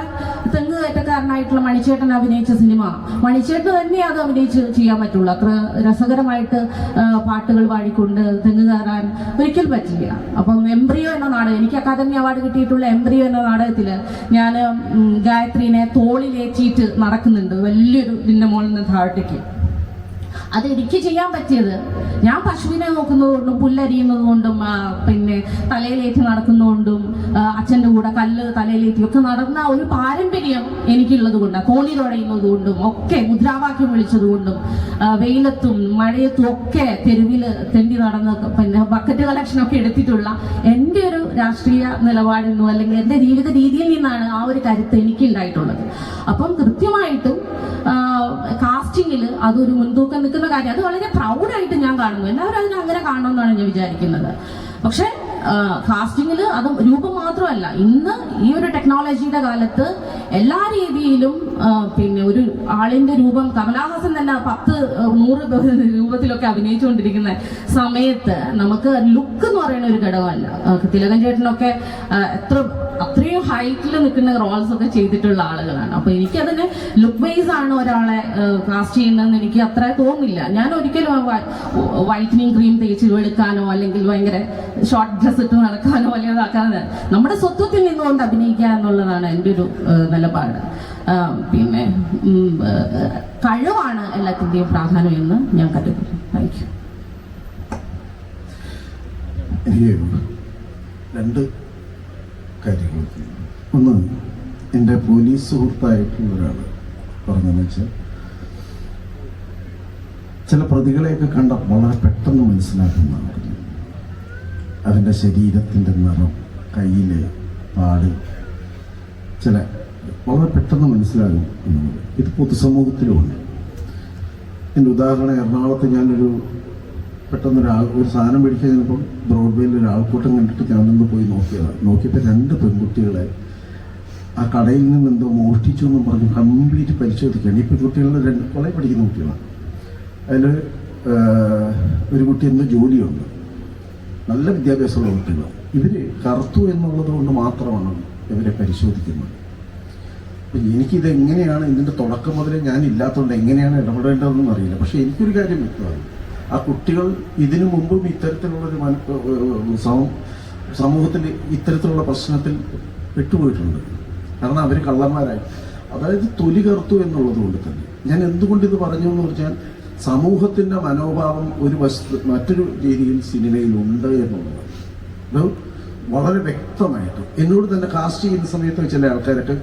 തെങ്ങ് കയറ്റക്കാരനായിട്ടുള്ള മണിച്ചേട്ടൻ അഭിനയിച്ച സിനിമ മണിച്ചേട്ടൻ തന്നെ അത് അഭിനയിച്ച് ചെയ്യാൻ പറ്റുള്ളൂ. അത്ര രസകരമായിട്ട് പാട്ടുകൾ പാടിക്കൊണ്ട് തെങ്ങ് കയറാൻ ഒരിക്കലും പറ്റില്ല. അപ്പം എംബ്രിയോ എന്ന നാടകം, എനിക്ക് അക്കാദമി അവാർഡ് കിട്ടിയിട്ടുള്ള എംബ്രിയോ എന്ന നാടകത്തിൽ ഞാൻ ഗായത്രീനെ തോളിലേറ്റിയിട്ട് നടക്കുന്നുണ്ട് വലിയൊരു ഇതിൻ്റെ മുകളിൽ നിന്ന് താഴത്തേക്ക്. അത് എനിക്ക് ചെയ്യാൻ പറ്റിയത് ഞാൻ പശുവിനെ നോക്കുന്നതുകൊണ്ടും പുല്ലരിയുന്നതുകൊണ്ടും പിന്നെ തലയിലേറ്റ് നടക്കുന്നതുകൊണ്ടും അച്ഛൻ്റെ കൂടെ കല്ല് തലയിലേറ്റി ഒക്കെ നടന്ന ഒരു പാരമ്പര്യം എനിക്കുള്ളത് കൊണ്ടാണ്. കോണി തുഴയുന്നത് കൊണ്ടും ഒക്കെ മുദ്രാവാക്യം വിളിച്ചതുകൊണ്ടും വെയിലത്തും മഴയത്തും ഒക്കെ തെരുവിൽ തെണ്ടി നടന്ന് പിന്നെ ബക്കറ്റ് കളക്ഷനൊക്കെ എടുത്തിട്ടുള്ള എൻ്റെ ഒരു രാഷ്ട്രീയ നിലപാടിൽ നിന്നും അല്ലെങ്കിൽ എൻ്റെ ജീവിത രീതിയിൽ നിന്നാണ് ആ ഒരു കരുത്ത് എനിക്കുണ്ടായിട്ടുള്ളത്. അപ്പം കൃത്യമായിട്ടും കാസ്റ്റിങ്ങിൽ അതൊരു മുൻതൂക്കം നിൽക്കുന്ന കാര്യം. അത് വളരെ പ്രൗഡായിട്ട് ഞാൻ കാണുന്നു. എല്ലാവരും അതിനെ അങ്ങനെ കാണണമെന്നാണ് ഞാൻ വിചാരിക്കുന്നത്. പക്ഷെ കാസ്റ്റിങ്ങിൽ അത് രൂപം മാത്രമല്ല, ഇന്ന് ഈ ഒരു ടെക്നോളജിയുടെ കാലത്ത് എല്ലാ രീതിയിലും പിന്നെ ഒരു ആളിന്റെ രൂപം കമലഹാസൻ തന്നെ 10-100 രൂപത്തിലൊക്കെ അഭിനയിച്ചുകൊണ്ടിരിക്കുന്ന സമയത്ത് നമുക്ക് ലുക്ക് എന്ന് പറയുന്ന ഒരു ഘടകമല്ല. തിലകൻ ചേട്ടനൊക്കെ അത്രയും ഹൈറ്റിൽ നിൽക്കുന്ന റോൾസ് ഒക്കെ ചെയ്തിട്ടുള്ള ആളുകളാണ്. അപ്പൊ എനിക്കതിന് ലുക്ക് വൈസ് ആണ് ഒരാളെ കാസ്റ്റ് ചെയ്യുന്നതെന്ന് എനിക്ക് അത്ര തോന്നില്ല. ഞാൻ ഒരിക്കലും വൈറ്റനിങ് ക്രീം തേച്ച് വെളുക്കാനോ അല്ലെങ്കിൽ ഭയങ്കര ഷോർട്ട് ഡ്രസ് ഇട്ട് നടക്കാനോ അല്ലെങ്കിൽ ഇതാക്കാതെ നമ്മുടെ സ്വത്വത്തിൽ നിന്നുകൊണ്ട് അഭിനയിക്കുക എന്നുള്ളതാണ് എൻ്റെ ഒരു നിലപാട്. പിന്നെ കഴിവാണ് എല്ലാത്തിൻ്റെയും പ്രാധാന്യം എന്ന് ഞാൻ കരുതുന്നു. Thank you. രണ്ട് കാര്യങ്ങൾ. ഒന്ന്, എൻ്റെ പോലീസ് സുഹൃത്തായിട്ടുള്ള ഒരാൾ പറഞ്ഞതെന്ന് വെച്ചാൽ ചില പ്രതികളെയൊക്കെ കണ്ട വളരെ പെട്ടെന്ന് മനസ്സിലാക്കുന്നതാണ്. അവൻ്റെ ശരീരത്തിൻ്റെ നിറം, കയ്യിലെ പാട് ചില വളരെ പെട്ടെന്ന് മനസ്സിലാകും എന്നുള്ളത്. ഇത് പൊതുസമൂഹത്തിലുമുണ്ട്. എൻ്റെ ഉദാഹരണം, എറണാകുളത്ത് ഞാനൊരു ഒരു സാധനം മേടിക്കാൻ ചെന്നപ്പോൾ ബ്രോഡ്വേയിൽ ഒരു ആൾക്കൂട്ടം കണ്ടിട്ട് ഞാനൊന്ന് പോയി നോക്കിയതാണ്. നോക്കിയപ്പോൾ 2 പെൺകുട്ടികളെ ആ കടയിൽ നിന്ന് എന്തോ മോഷ്ടിച്ചു എന്നും പറഞ്ഞ് കംപ്ലീറ്റ് പരിശോധിക്കുകയാണ്. ഈ പെൺകുട്ടികളുടെ 2 കോളേജ് പഠിക്കുന്ന കുട്ടികളാണ്. അതിൽ ഒരു കുട്ടി എന്തോ ജോലിയുണ്ട്, നല്ല വിദ്യാഭ്യാസമുള്ള കുട്ടികളാണ്. ഇവർ കറുത്തു എന്നുള്ളത് കൊണ്ട് മാത്രമാണ് ഇവരെ പരിശോധിക്കുന്നത്. അപ്പം എനിക്കിത് എങ്ങനെയാണ്, ഇതിൻ്റെ തുടക്കം മുതലേ ഞാൻ ഇല്ലാത്തതുകൊണ്ട് എങ്ങനെയാണ് ഇടപെടേണ്ടതെന്നും അറിയില്ല. പക്ഷേ എനിക്കൊരു കാര്യം വ്യക്തമാണ്, ആ കുട്ടികൾ ഇതിനു മുമ്പും ഇത്തരത്തിലുള്ളൊരു സമൂഹത്തിൽ ഇത്തരത്തിലുള്ള പ്രശ്നത്തിൽ പെട്ടുപോയിട്ടുണ്ട്. കാരണം അവർ കള്ളന്മാരായി, അതായത് തൊലി കറുത്തു എന്നുള്ളത് കൊണ്ട് തന്നെ. ഞാൻ എന്തുകൊണ്ട് ഇത് പറഞ്ഞു എന്ന് വെച്ചാൽ, സമൂഹത്തിൻ്റെ മനോഭാവം മറ്റൊരു രീതിയിൽ സിനിമയിലുണ്ട് എന്നുള്ളതാണ്. അത് വളരെ വ്യക്തമായിട്ട് എന്നോട് തന്നെ കാസ്റ്റ് ചെയ്യുന്ന സമയത്ത് ചില ആൾക്കാരൊക്കെ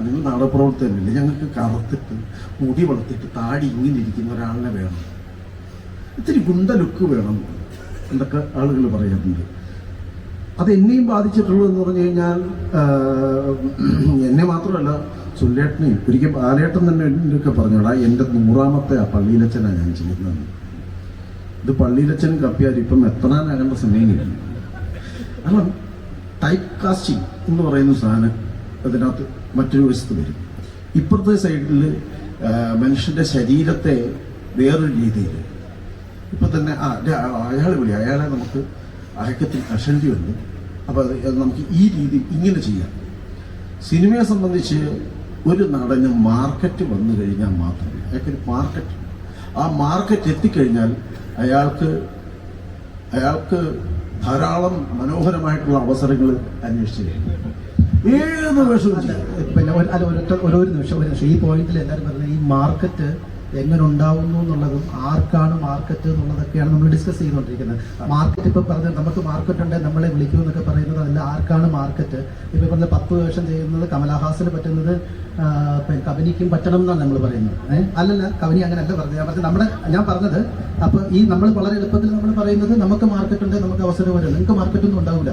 നിങ്ങൾ നാടകപ്രവർത്തകരല്ലേ, ഞങ്ങൾക്ക് കറുത്തിട്ട് മുടി വളർത്തിട്ട് താടി ഇങ്ങനെ ഇരിക്കുന്ന ഒരാളിനെ വേണം, ഇത്തിരി ഗുണ്ട ലുക്ക് വേണം എന്നൊക്കെ ആളുകൾ പറയാറുണ്ട്. അത് എന്നെയും ബാധിച്ചിട്ടുള്ളൂ എന്ന് പറഞ്ഞു കഴിഞ്ഞാൽ, എന്നെ മാത്രമല്ല സുല്ലേട്ടനെയും. ഒരിക്കൽ ബാലേട്ടൻ തന്നെ എന്നൊക്കെ പറഞ്ഞോടാ, എൻ്റെ 100ാമത്തെ പള്ളിയിലച്ഛനാണ് ഞാൻ ചെയ്യുന്നത്. ഇത് പള്ളിയിലച്ഛനും കപ്പിയാൽ ഇപ്പം എത്താനാകേണ്ട സമയമില്ല. കാരണം ടൈപ്പ് കാസ്റ്റിംഗ് എന്ന് പറയുന്ന സാധനം അതിനകത്ത് മറ്റൊരു വശത്ത് വരും. ഇപ്പുറത്തെ സൈഡിൽ മനുഷ്യൻ്റെ ശരീരത്തെ വേറൊരു രീതിയിൽ ഇപ്പം തന്നെ അയാളെ നമുക്ക് അയക്കത്തിൽ കഷണ്ടിയുണ്ട്. അപ്പോൾ അത് നമുക്ക് ഈ രീതി ഇങ്ങനെ ചെയ്യാം. സിനിമയെ സംബന്ധിച്ച് ഒരു നടന് മാർക്കറ്റ് വന്നു കഴിഞ്ഞാൽ മാത്രമേ അയാൾക്കൊരു മാർക്കറ്റ്, ആ മാർക്കറ്റ് എത്തിക്കഴിഞ്ഞാൽ അയാൾക്ക് ധാരാളം മനോഹരമായിട്ടുള്ള അവസരങ്ങൾ അന്വേഷിച്ച് ഏത് വേഷവും പിന്നെ ഒരു നിമിഷം ഈ പോയിന്റിൽ എല്ലാവരും പറഞ്ഞത് ഈ മാർക്കറ്റ് എങ്ങനെ ഉണ്ടാവുന്നു എന്നുള്ളതും ആർക്കാണ് മാർക്കറ്റ് എന്നുള്ളതൊക്കെയാണ് നമ്മൾ ഡിസ്കസ് ചെയ്തുകൊണ്ടിരിക്കുന്നത്. മാർക്കറ്റ് ഇപ്പോൾ പറഞ്ഞത് നമുക്ക് മാർക്കറ്റ് ഉണ്ട് നമ്മളെ വിളിക്കൂ എന്നൊക്കെ പറയുന്നത് അതല്ല, ആർക്കാണ് മാർക്കറ്റ്. ഇപ്പോൾ പറഞ്ഞ 10 വേഷം ചെയ്യുന്നത് കമലഹാസന് പറ്റുന്നത് കബനിക്കും പറ്റണം എന്നാണ് നമ്മൾ പറയുന്നത്. അല്ലല്ല, കബനി അങ്ങനെയല്ല പറഞ്ഞത്. ഞാൻ പറഞ്ഞത് അപ്പോൾ ഈ നമ്മൾ വളരെ എളുപ്പത്തിൽ നമ്മൾ പറയുന്നത് നമുക്ക് മാർക്കറ്റ് ഉണ്ട്, നമുക്ക് അവസരം വരും. നിങ്ങൾക്ക് മാർക്കറ്റൊന്നും ഉണ്ടാവില്ല.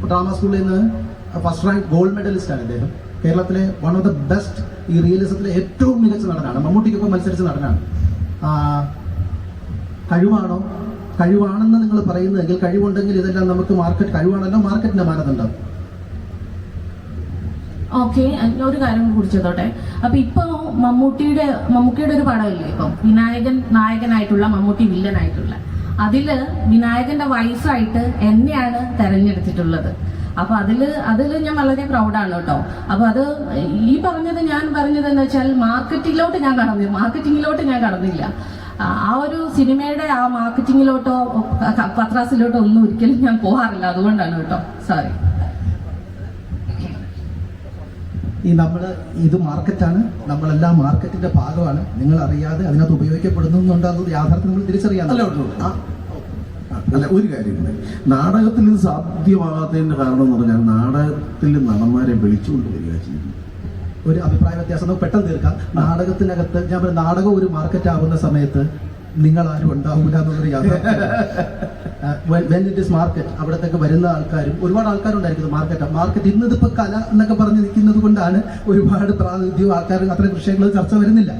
ഡ്രാമ സ്കൂളിൽ നിന്ന് ഫസ്റ്റ് റാങ്ക് ഗോൾഡ് മെഡലിസ്റ്റാണ് അദ്ദേഹം. കേരളത്തിലെ വൺ ഓഫ് ദ ബെസ്റ്റ്, ഈ റിയലിസത്തിലെ ഏറ്റവും മികച്ച നടനാണ്. മമ്മൂട്ടിക്കൊപ്പം മത്സരിച്ച നടനാണ്. കഴിവാണെന്ന് നിങ്ങൾ പറയുന്നതെങ്കിൽ, കഴിവുണ്ടെങ്കിൽ ഇതെല്ലാം നമുക്ക് മാർക്കറ്റ്, കഴിവാണല്ലോ മാർക്കറ്റിന്റെ മാനദണ്ഡം. ഓക്കെ, ഒരു കാര്യം കുറിച്ചതോട്ടെ. അപ്പൊ ഇപ്പൊ മമ്മൂട്ടിയുടെ ഒരു പടമില്ലേ ഇപ്പം, വിനായകൻ നായകനായിട്ടുള്ള മമ്മൂട്ടി വില്ലനായിട്ടുള്ള, അതില് വിനായകന്റെ വൈഫായിട്ട് എന്നെയാണ് തെരഞ്ഞെടുത്തിട്ടുള്ളത്. അപ്പൊ അതില് ഞാൻ വളരെ പ്രൗഡാണ് കേട്ടോ. അപ്പൊ അത് ഞാൻ പറഞ്ഞത് എന്ന് വെച്ചാൽ മാർക്കറ്റിങ്ങിലോട്ട് ഞാൻ കടന്നില്ല. ആ ഒരു സിനിമയുടെ ആ മാർക്കറ്റിങ്ങിലോട്ടോ പത്രാസിലോട്ടോ ഒന്നും ഒരിക്കലും ഞാൻ പോകാറില്ല. അതുകൊണ്ടാണ് കേട്ടോ, സോറി. ഇത് മാർക്കറ്റാണ്, നമ്മളെല്ലാം മാർക്കറ്റിന്റെ ഭാഗമാണ്. നിങ്ങൾ അറിയാതെ അതിനകത്ത് ഉപയോഗിക്കപ്പെടുന്നുണ്ട്, അത് യാഥാർത്ഥ്യം നമ്മൾ തിരിച്ചറിയാമല്ലോ. അല്ല, ഒരു കാര്യമുണ്ട്. നാടകത്തിൽ ഇത് സാധ്യമാകാത്തതിന്റെ കാരണം എന്ന് പറഞ്ഞാൽ നാടകത്തിൽ നടന്മാരെ വിളിച്ചുകൊണ്ട് വരിക ചെയ്യുന്നു. ഒരു അഭിപ്രായ വ്യത്യാസം നമുക്ക് പെട്ടെന്ന് തീർക്കാം. നാടകത്തിനകത്ത് ഞാൻ പറയുന്നത്, നാടകം ഒരു മാർക്കറ്റ് ആവുന്ന സമയത്ത് നിങ്ങൾ ആരും ഉണ്ടാവില്ല എന്നുള്ളൊരു യാഥാർത്ഥ്യം. വെൻ ഇറ്റ് ഇസ് മാർക്കറ്റ്, അവിടത്തേക്ക് വരുന്ന ആൾക്കാരും ഒരുപാട് ആൾക്കാരുണ്ടായിരിക്കുന്നത് മാർക്കറ്റ് ഇന്നിതിപ്പോൾ കല എന്നൊക്കെ പറഞ്ഞ് നിൽക്കുന്നത് കൊണ്ടാണ് ഒരുപാട് പ്രാതിനിധ്യവും ആൾക്കാർ അത്രയും വിഷയങ്ങൾ ചർച്ച വരുന്നില്ല.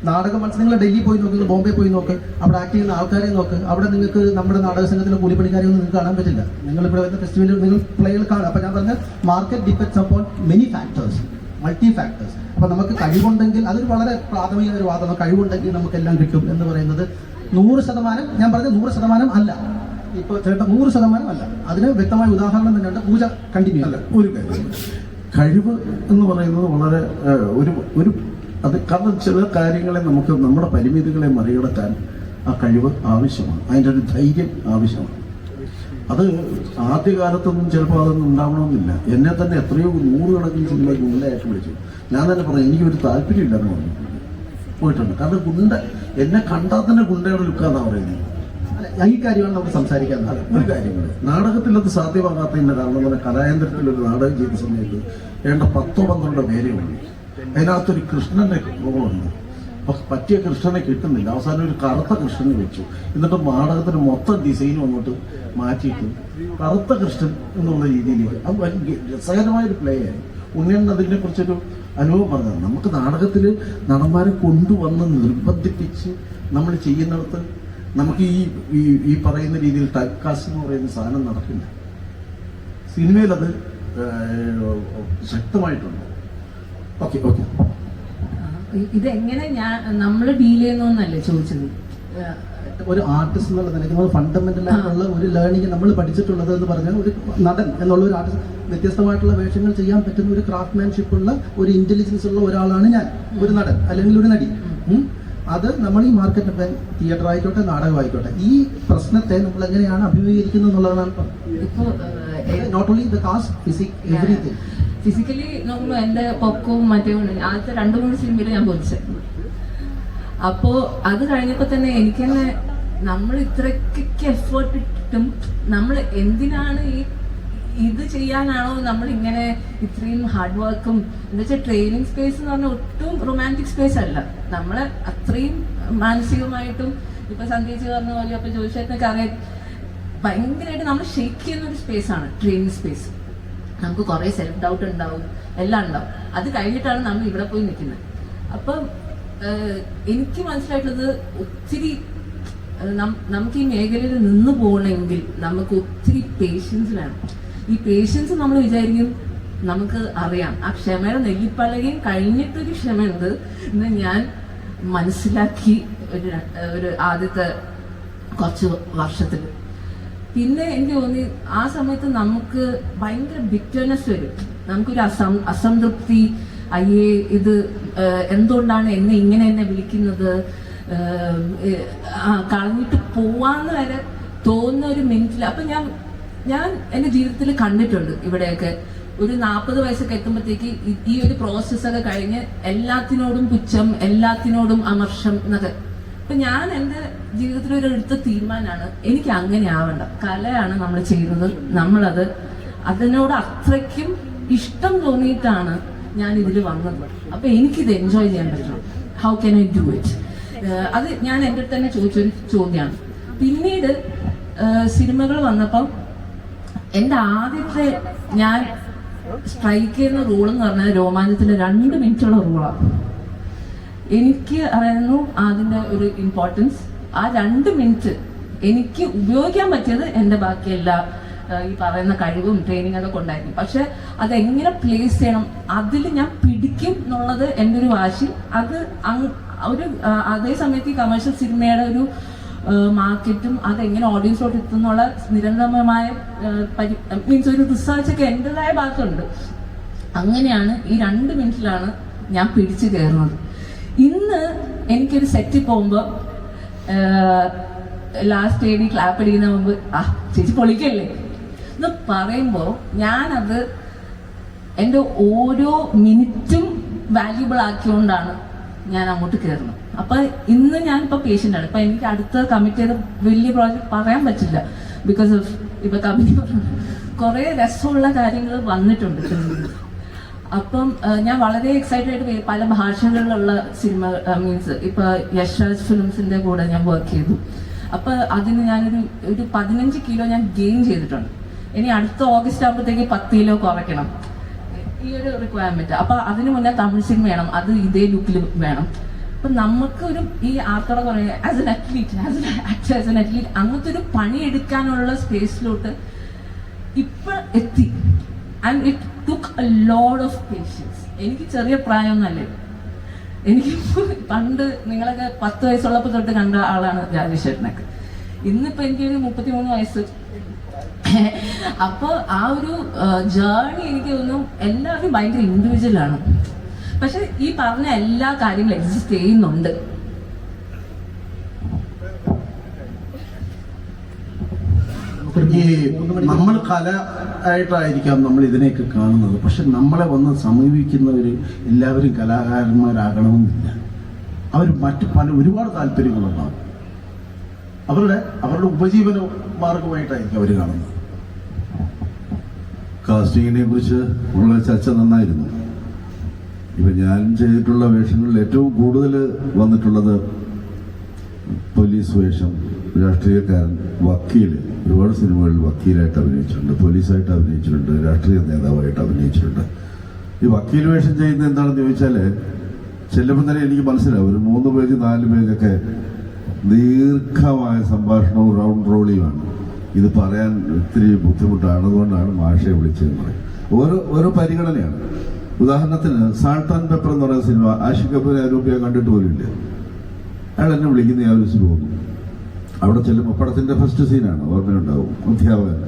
നാടക മത്സരങ്ങൾ ഡൽഹി പോയി നോക്ക്, ബോംബെ പോയി നോക്ക്, അവിടെ ആക്ട് ചെയ്യുന്ന ആൾക്കാരെ നോക്ക്. അവിടെ നിങ്ങൾക്ക് നമ്മുടെ നാടക സംഘത്തിലെ കൂലിപ്പണിക്കാരെ ഒന്നും നിങ്ങൾക്ക് കാണാൻ പറ്റില്ല. നിങ്ങൾ ഇവിടെ വരുന്ന ഫെസ്റ്റിവലിൽ നിങ്ങൾ പ്ലേകൾ കാണും. അപ്പോൾ ഞാൻ പറഞ്ഞ market depends upon many factors, multi factors. അപ്പോൾ നമുക്ക് കഴിവുണ്ടെങ്കിൽ, അതൊരു വളരെ പ്രാഥമിക ഒരു വാദം, കഴിവുണ്ടെങ്കിൽ നമുക്കെല്ലാം കിട്ടും എന്ന് പറയുന്നത് 100%. ഞാൻ പറഞ്ഞത് 100% അല്ല, ഇപ്പോൾ ചേട്ടൻ 100% അല്ല. അതിന് വ്യക്തമായ ഉദാഹരണം തന്നെയുണ്ട്. പൂജ കണ്ടിന്യൂ അല്ല. ഒരു കാര്യം, കഴിവ് എന്ന് പറയുന്നത് വളരെ ഒരു അത് കാരണം ചില കാര്യങ്ങളെ നമുക്ക് നമ്മുടെ പരിമിതികളെ മറികടക്കാൻ ആ കഴിവ് ആവശ്യമാണ്, അതിൻ്റെ ഒരു ധൈര്യം ആവശ്യമാണ്. അത് ആദ്യകാലത്തൊന്നും ചിലപ്പോൾ അതൊന്നും ഉണ്ടാവണമെന്നില്ല. എന്നെ തന്നെ എത്രയോ 100 കണക്കിന് സിനിമ ഗുണ്ടയായിട്ട് വിളിച്ചു. ഞാൻ തന്നെ പറഞ്ഞു എനിക്കൊരു താല്പര്യമില്ലെന്ന് പറഞ്ഞു പോയിട്ടുണ്ട്. കാരണം എന്നെ കണ്ടാൽ തന്നെ ഗുണ്ടയുടെ ലുക്കാന്നാണ് പറയുന്നത്. ഈ കാര്യമാണ് നമുക്ക് സംസാരിക്കാൻ. ഒരു കാര്യങ്ങൾ നാടകത്തിൽ അത് സാധ്യമാകാത്തതിൻ്റെ കാരണം എന്ന് പറഞ്ഞാൽ, കലായന്ത്രത്തിലൊരു നാടകം ചെയ്ത സമയത്ത് വേണ്ട 10-12 പേരേ ഉള്ളൂ. അതിനകത്തൊരു കൃഷ്ണനെ ഉണ്ട്, പറ്റിയ കൃഷ്ണനെ കിട്ടുന്നില്ല. അവസാനം ഒരു കറുത്ത കൃഷ്ണനെ വെച്ചു. എന്നിട്ട് നാടകത്തിന് മൊത്തം ഡിസൈനും അങ്ങോട്ട് മാറ്റിയിട്ട് കറുത്ത കൃഷ്ണൻ എന്നുള്ള രീതിയിലേക്ക് അത് വലിയ രസകരമായൊരു പ്ലേ ആയി. ഉണ്ണിയൻ അതിനെ കുറിച്ചൊരു അനുഭവം പറഞ്ഞത്. നമുക്ക് നാടകത്തിൽ നടന്മാരെ കൊണ്ടുവന്ന് നിർബന്ധിപ്പിച്ച് നമ്മൾ ചെയ്യുന്നിടത്ത് നമുക്ക് ഈ പറയുന്ന രീതിയിൽ ടൈപ്പ് കാസ്റ്റ് എന്ന് പറയുന്ന സാധനം നടക്കില്ല. സിനിമയിൽ അത് ശക്തമായിട്ടുണ്ട്. ഓക്കെ ഇതെങ്ങനെ നമ്മൾ ഡീൽ ചെയ്യുന്നല്ലേ ചോദിച്ചത്. ഒരു ആർട്ടിസ്റ്റ് എന്നുള്ള നിലയ്ക്ക് നമ്മൾ ഫണ്ടമെന്റൽ ആയിട്ടുള്ള ഒരു ലേണിംഗ് നമ്മൾ പഠിച്ചിട്ടുള്ളത് എന്ന് പറഞ്ഞാൽ, ഒരു നടൻ എന്നുള്ള ഒരു ആർട്ടിസ്റ്റ് വ്യത്യസ്തമായിട്ടുള്ള വേഷങ്ങൾ ചെയ്യാൻ പറ്റുന്ന ഒരു ക്രാഫ്റ്റ്മാൻഷിപ്പ് ഉള്ള ഒരു ഇന്റലിജൻസ് ഉള്ള ഒരാളാണ് ഞാൻ, ഒരു നടൻ അല്ലെങ്കിൽ ഒരു നടി. അത് നമ്മൾ ഈ മാർക്കറ്റ്, തിയേറ്റർ ആയിക്കോട്ടെ നാടകമായിക്കോട്ടെ, ഈ പ്രശ്നത്തെ നമ്മൾ എങ്ങനെയാണ് അഭിമുഖീകരിക്കുന്നത് എന്നുള്ളതാണ്. Not only the caste, everything. Physically നോക്കുമ്പോൾ എൻ്റെ പൊക്കവും മറ്റേ ആദ്യത്തെ 2-3 സിനിമയിൽ ഞാൻ പോലിച്ചത്. അപ്പോൾ അത് കഴിഞ്ഞപ്പോൾ തന്നെ എനിക്ക് തന്നെ നമ്മൾ ഇത്രയ്ക്കൊക്കെ എഫേർട്ട് ഇട്ടിട്ടും നമ്മൾ എന്തിനാണ് ഇത് ചെയ്യാനാണോ നമ്മൾ ഇങ്ങനെ ഇത്രയും ഹാർഡ് വർക്കും എന്ന് വെച്ചാൽ ട്രെയിനിങ് സ്പേസ് എന്ന് പറഞ്ഞാൽ ഒട്ടും റൊമാൻറ്റിക് സ്പേസ് അല്ല. നമ്മളെ അത്രയും മാനസികമായിട്ടും ഇപ്പൊ സന്ധ്യച്ച് പറഞ്ഞ പോലെ അപ്പൊ ജോലിച്ചേട്ടനൊക്കെ അറിയാം, ഭയങ്കരമായിട്ട് നമ്മൾ ഷെയ്ക്ക് ചെയ്യുന്ന ഒരു സ്പേസാണ് ട്രെയിനിങ് സ്പേസ്. നമുക്ക് കുറേ സെൽഫ് ഡൗട്ട് ഉണ്ടാവും, എല്ലാം ഉണ്ടാവും. അത് കഴിഞ്ഞിട്ടാണ് നമ്മൾ ഇവിടെ പോയി നിൽക്കുന്നത്. അപ്പം എനിക്ക് മനസ്സിലായിട്ടുള്ളത് ഒത്തിരി നമുക്ക് ഈ മേഖലയിൽ നിന്ന് പോകണമെങ്കിൽ നമുക്ക് ഒത്തിരി പേഷ്യൻസ് വേണം. ഈ പേഷ്യൻസ് നമ്മൾ വിചാരിക്കും നമുക്ക് അറിയാം, ആ ക്ഷമയുടെ നെല്ലിപ്പലകയും കഴിഞ്ഞിട്ടൊരു ക്ഷമയുണ്ട് എന്ന് ഞാൻ മനസ്സിലാക്കി ഒരു ആദ്യത്തെ കുറച്ച് വർഷത്തിൽ. പിന്നെ എനിക്ക് തോന്നി ആ സമയത്ത് നമുക്ക് ഭയങ്കര ബിറ്റർനെസ് വരും, നമുക്കൊരു അസംതൃപ്തി. അയ്യേ, ഇത് എന്തുകൊണ്ടാണ് എന്നെ വിളിക്കുന്നത്, കളഞ്ഞിട്ട് പോവാന്ന് വരെ തോന്നുന്ന ഒരു മിനിറ്റിൽ. അപ്പൊ ഞാൻ എൻ്റെ ജീവിതത്തിൽ കണ്ടിട്ടുണ്ട് ഇവിടെയൊക്കെ ഒരു 40 വയസ്സൊക്കെ എത്തുമ്പോഴത്തേക്ക് ഈ ഒരു പ്രോസസ്സൊക്കെ കഴിഞ്ഞ് എല്ലാത്തിനോടും പുച്ഛം, എല്ലാത്തിനോടും അമർഷം എന്നൊക്കെ. അപ്പൊ ഞാൻ എൻ്റെ ജീവിതത്തിൽ ഒരു എടുത്ത തീരുമാനമാണ്, എനിക്ക് അങ്ങനെ ആവണ്ട. കലയാണ് നമ്മൾ ചെയ്യുന്നത്, നമ്മളത് അതിനോട് അത്രയ്ക്കും ഇഷ്ടം തോന്നിയിട്ടാണ് ഞാൻ ഇതിൽ വന്നത്. അപ്പൊ എനിക്കിത് എൻജോയ് ചെയ്യാൻ പറ്റണം. How can I do it? അത് ഞാൻ എൻ്റെ അടുത്ത് തന്നെ ചോദിച്ചൊരു ചോദ്യമാണ്. പിന്നീട് സിനിമകൾ വന്നപ്പം എൻ്റെ ആദ്യത്തെ ഞാൻ സ്ട്രൈക്ക് ചെയ്യുന്ന റൂൾ എന്ന് പറഞ്ഞാൽ രോമാഞ്ചത്തിലെ 2 മിനിറ്റുള്ള റൂളാണ്. എനിക്ക് അറിയുന്നു അതിൻ്റെ ഒരു ഇമ്പോർട്ടൻസ്. ആ 2 മിനിറ്റ് എനിക്ക് ഉപയോഗിക്കാൻ പറ്റിയത് എൻ്റെ ബാക്കി എല്ലാ ഈ പറയുന്ന കഴിവും ട്രെയിനിങ് അതൊക്കെ ഉണ്ടായിരുന്നു. പക്ഷെ അതെങ്ങനെ പ്ലേസ് ചെയ്യണം, അതിൽ ഞാൻ പിടിക്കും എന്നുള്ളത് എൻ്റെ ഒരു വാശി. അത് ഒരു അതേ സമയത്ത് ഈ കമേഴ്ഷ്യൽ സിനിമയുടെ ഒരു മാർക്കറ്റും അതെങ്ങനെ ഓഡിയൻസിലോട്ട് എത്തുന്നുള്ള നിരന്തരമായ മീൻസ് ഒരു റിസർച്ചൊക്കെ എൻ്റെതായ ഭാഗത്തുണ്ട്. അങ്ങനെയാണ് ഈ 2 മിനിറ്റിലാണ് ഞാൻ പിടിച്ചു കയറുന്നത്. ഇന്ന് എനിക്കൊരു സെറ്റിൽ പോകുമ്പോൾ ലാസ്റ്റ് ഏടി ക്ലാപ്പ് അടിക്കുന്ന മുമ്പ് ചേച്ചി പൊളിക്കല്ലേ എന്ന് പറയുമ്പോൾ ഞാനത് എൻ്റെ ഓരോ മിനിറ്റും വാല്യൂബിൾ ആക്കിയോണ്ടാണ് ഞാൻ അങ്ങോട്ട് കയറുന്നത്. അപ്പൊ ഇന്ന് ഞാനിപ്പോൾ പേഷ്യൻ്റാണ്. ഇപ്പൊ എനിക്ക് അടുത്ത കമ്മിറ്റ് ചെയ്ത വലിയ പ്രോജക്റ്റ് പറയാൻ പറ്റില്ല, ബിക്കോസ് ഓഫ് ഇപ്പൊ കമ്പനി കുറെ രസമുള്ള കാര്യങ്ങൾ വന്നിട്ടുണ്ട്. അപ്പം ഞാൻ വളരെ എക്സൈറ്റഡ് ആയിട്ട് പല ഭാഷകളിലുള്ള സിനിമ മീൻസ് ഇപ്പൊ യശ്രാജ് ഫിലിംസിന്റെ കൂടെ ഞാൻ വർക്ക് ചെയ്തു. അപ്പൊ അതിന് ഞാനൊരു 15 കിലോ ഞാൻ ഗെയിൻ ചെയ്തിട്ടുണ്ട്. ഇനി അടുത്ത ഓഗസ്റ്റ് ആകുമ്പോഴത്തേക്ക് 10 കിലോ കുറയ്ക്കണം, ഈ ഒരു റിക്വയർമെന്റ്. അപ്പൊ അതിന് മുന്നേ തമിഴ് സിനിമ വേണം, അത് ഇതേ ലുക്കിൽ വേണം. അപ്പൊ നമുക്ക് ഒരു ഈ ആർത്തോടെ കുറേ ആസ് എൻ അത്ലീറ്റ് അങ്ങനത്തെ ഒരു പണിയെടുക്കാനുള്ള സ്പേസിലോട്ട് ഇപ്പൊ എത്തി. And it took a load of patience. എനിക്ക് ചെറിയ പ്രായമൊന്നുമല്ലേ, എനിക്ക് പണ്ട് നിങ്ങളൊക്കെ 10 വയസ്സുള്ളപ്പോൾ തൊട്ട് കണ്ട ആളാണ് രാജേഷ് ചേട്ടനൊക്കെ. ഇന്നിപ്പോ എനിക്കൊരു 33 വയസ്സ്. അപ്പോൾ ആ ഒരു ജേർണി എനിക്ക് തോന്നുന്നു എല്ലാവരും ഭയങ്കര ഇൻഡിവിജ്വൽ ആണ്. പക്ഷെ ഈ പറഞ്ഞ എല്ലാ കാര്യങ്ങളും എക്സിസ്റ്റ് ചെയ്യുന്നുണ്ട്. ഈ നമ്മൾ കല ആയിട്ടായിരിക്കാം നമ്മൾ ഇതിനെയൊക്കെ കാണുന്നത്. പക്ഷെ നമ്മളെ വന്ന് സമീപിക്കുന്നവർ എല്ലാവരും കലാകാരന്മാരാകണമെന്നില്ല. അവർ മറ്റ് ഒരുപാട് താല്പര്യങ്ങളുണ്ടാവും. അവരുടെ ഉപജീവന മാർഗമായിട്ടായിരിക്കും അവർ കാണുന്നത്. കാസ്റ്റിങ്ങിനെ കുറിച്ച് ഉള്ള ചർച്ച നന്നായിരുന്നു. ഇപ്പം ഞാൻ ചെയ്തിട്ടുള്ള വേഷങ്ങളിൽ ഏറ്റവും കൂടുതൽ വന്നിട്ടുള്ളത് പോലീസ് വേഷം, രാഷ്ട്രീയക്കാരൻ, വക്കീൽ. ഒരുപാട് സിനിമകളിൽ വക്കീലായിട്ട് അഭിനയിച്ചിട്ടുണ്ട്, പോലീസായിട്ട് അഭിനയിച്ചിട്ടുണ്ട്, രാഷ്ട്രീയ നേതാവായിട്ട് അഭിനയിച്ചിട്ടുണ്ട്. ഈ വക്കീൽ വേഷം ചെയ്യുന്നത് എന്താണെന്ന് ചോദിച്ചാൽ ചെല്ലുമ്പോൾ തന്നെ എനിക്ക് മനസ്സിലാവും. ഒരു 3 പേജ് 4 പേജൊക്കെ ദീർഘമായ സംഭാഷണവും റൗണ്ട് റോളിയുമാണ്. ഇത് പറയാൻ ഒത്തിരി ബുദ്ധിമുട്ടാണ്, അതുകൊണ്ടാണ് മാഷയെ വിളിച്ചതെന്ന് പറയും. ഓരോ പരിഗണനയാണ്. ഉദാഹരണത്തിന് സാൾട്ട് ആൻഡ് പെപ്പർ എന്ന് പറയുന്ന സിനിമ ആഷിഖ് കപൂർ ആരോഗ്യ കണ്ടിട്ട് പോലുമില്ല. അയാൾ എന്നെ വിളിക്കുന്ന ഞാൻ വിളിച്ച് പോകുന്നു. അവിടെ ചെല്ലുമ്പോൾ പടത്തിൻ്റെ ഫസ്റ്റ് സീനാണ്, ഓർമ്മയുണ്ടാവും. അധ്യാപകൻ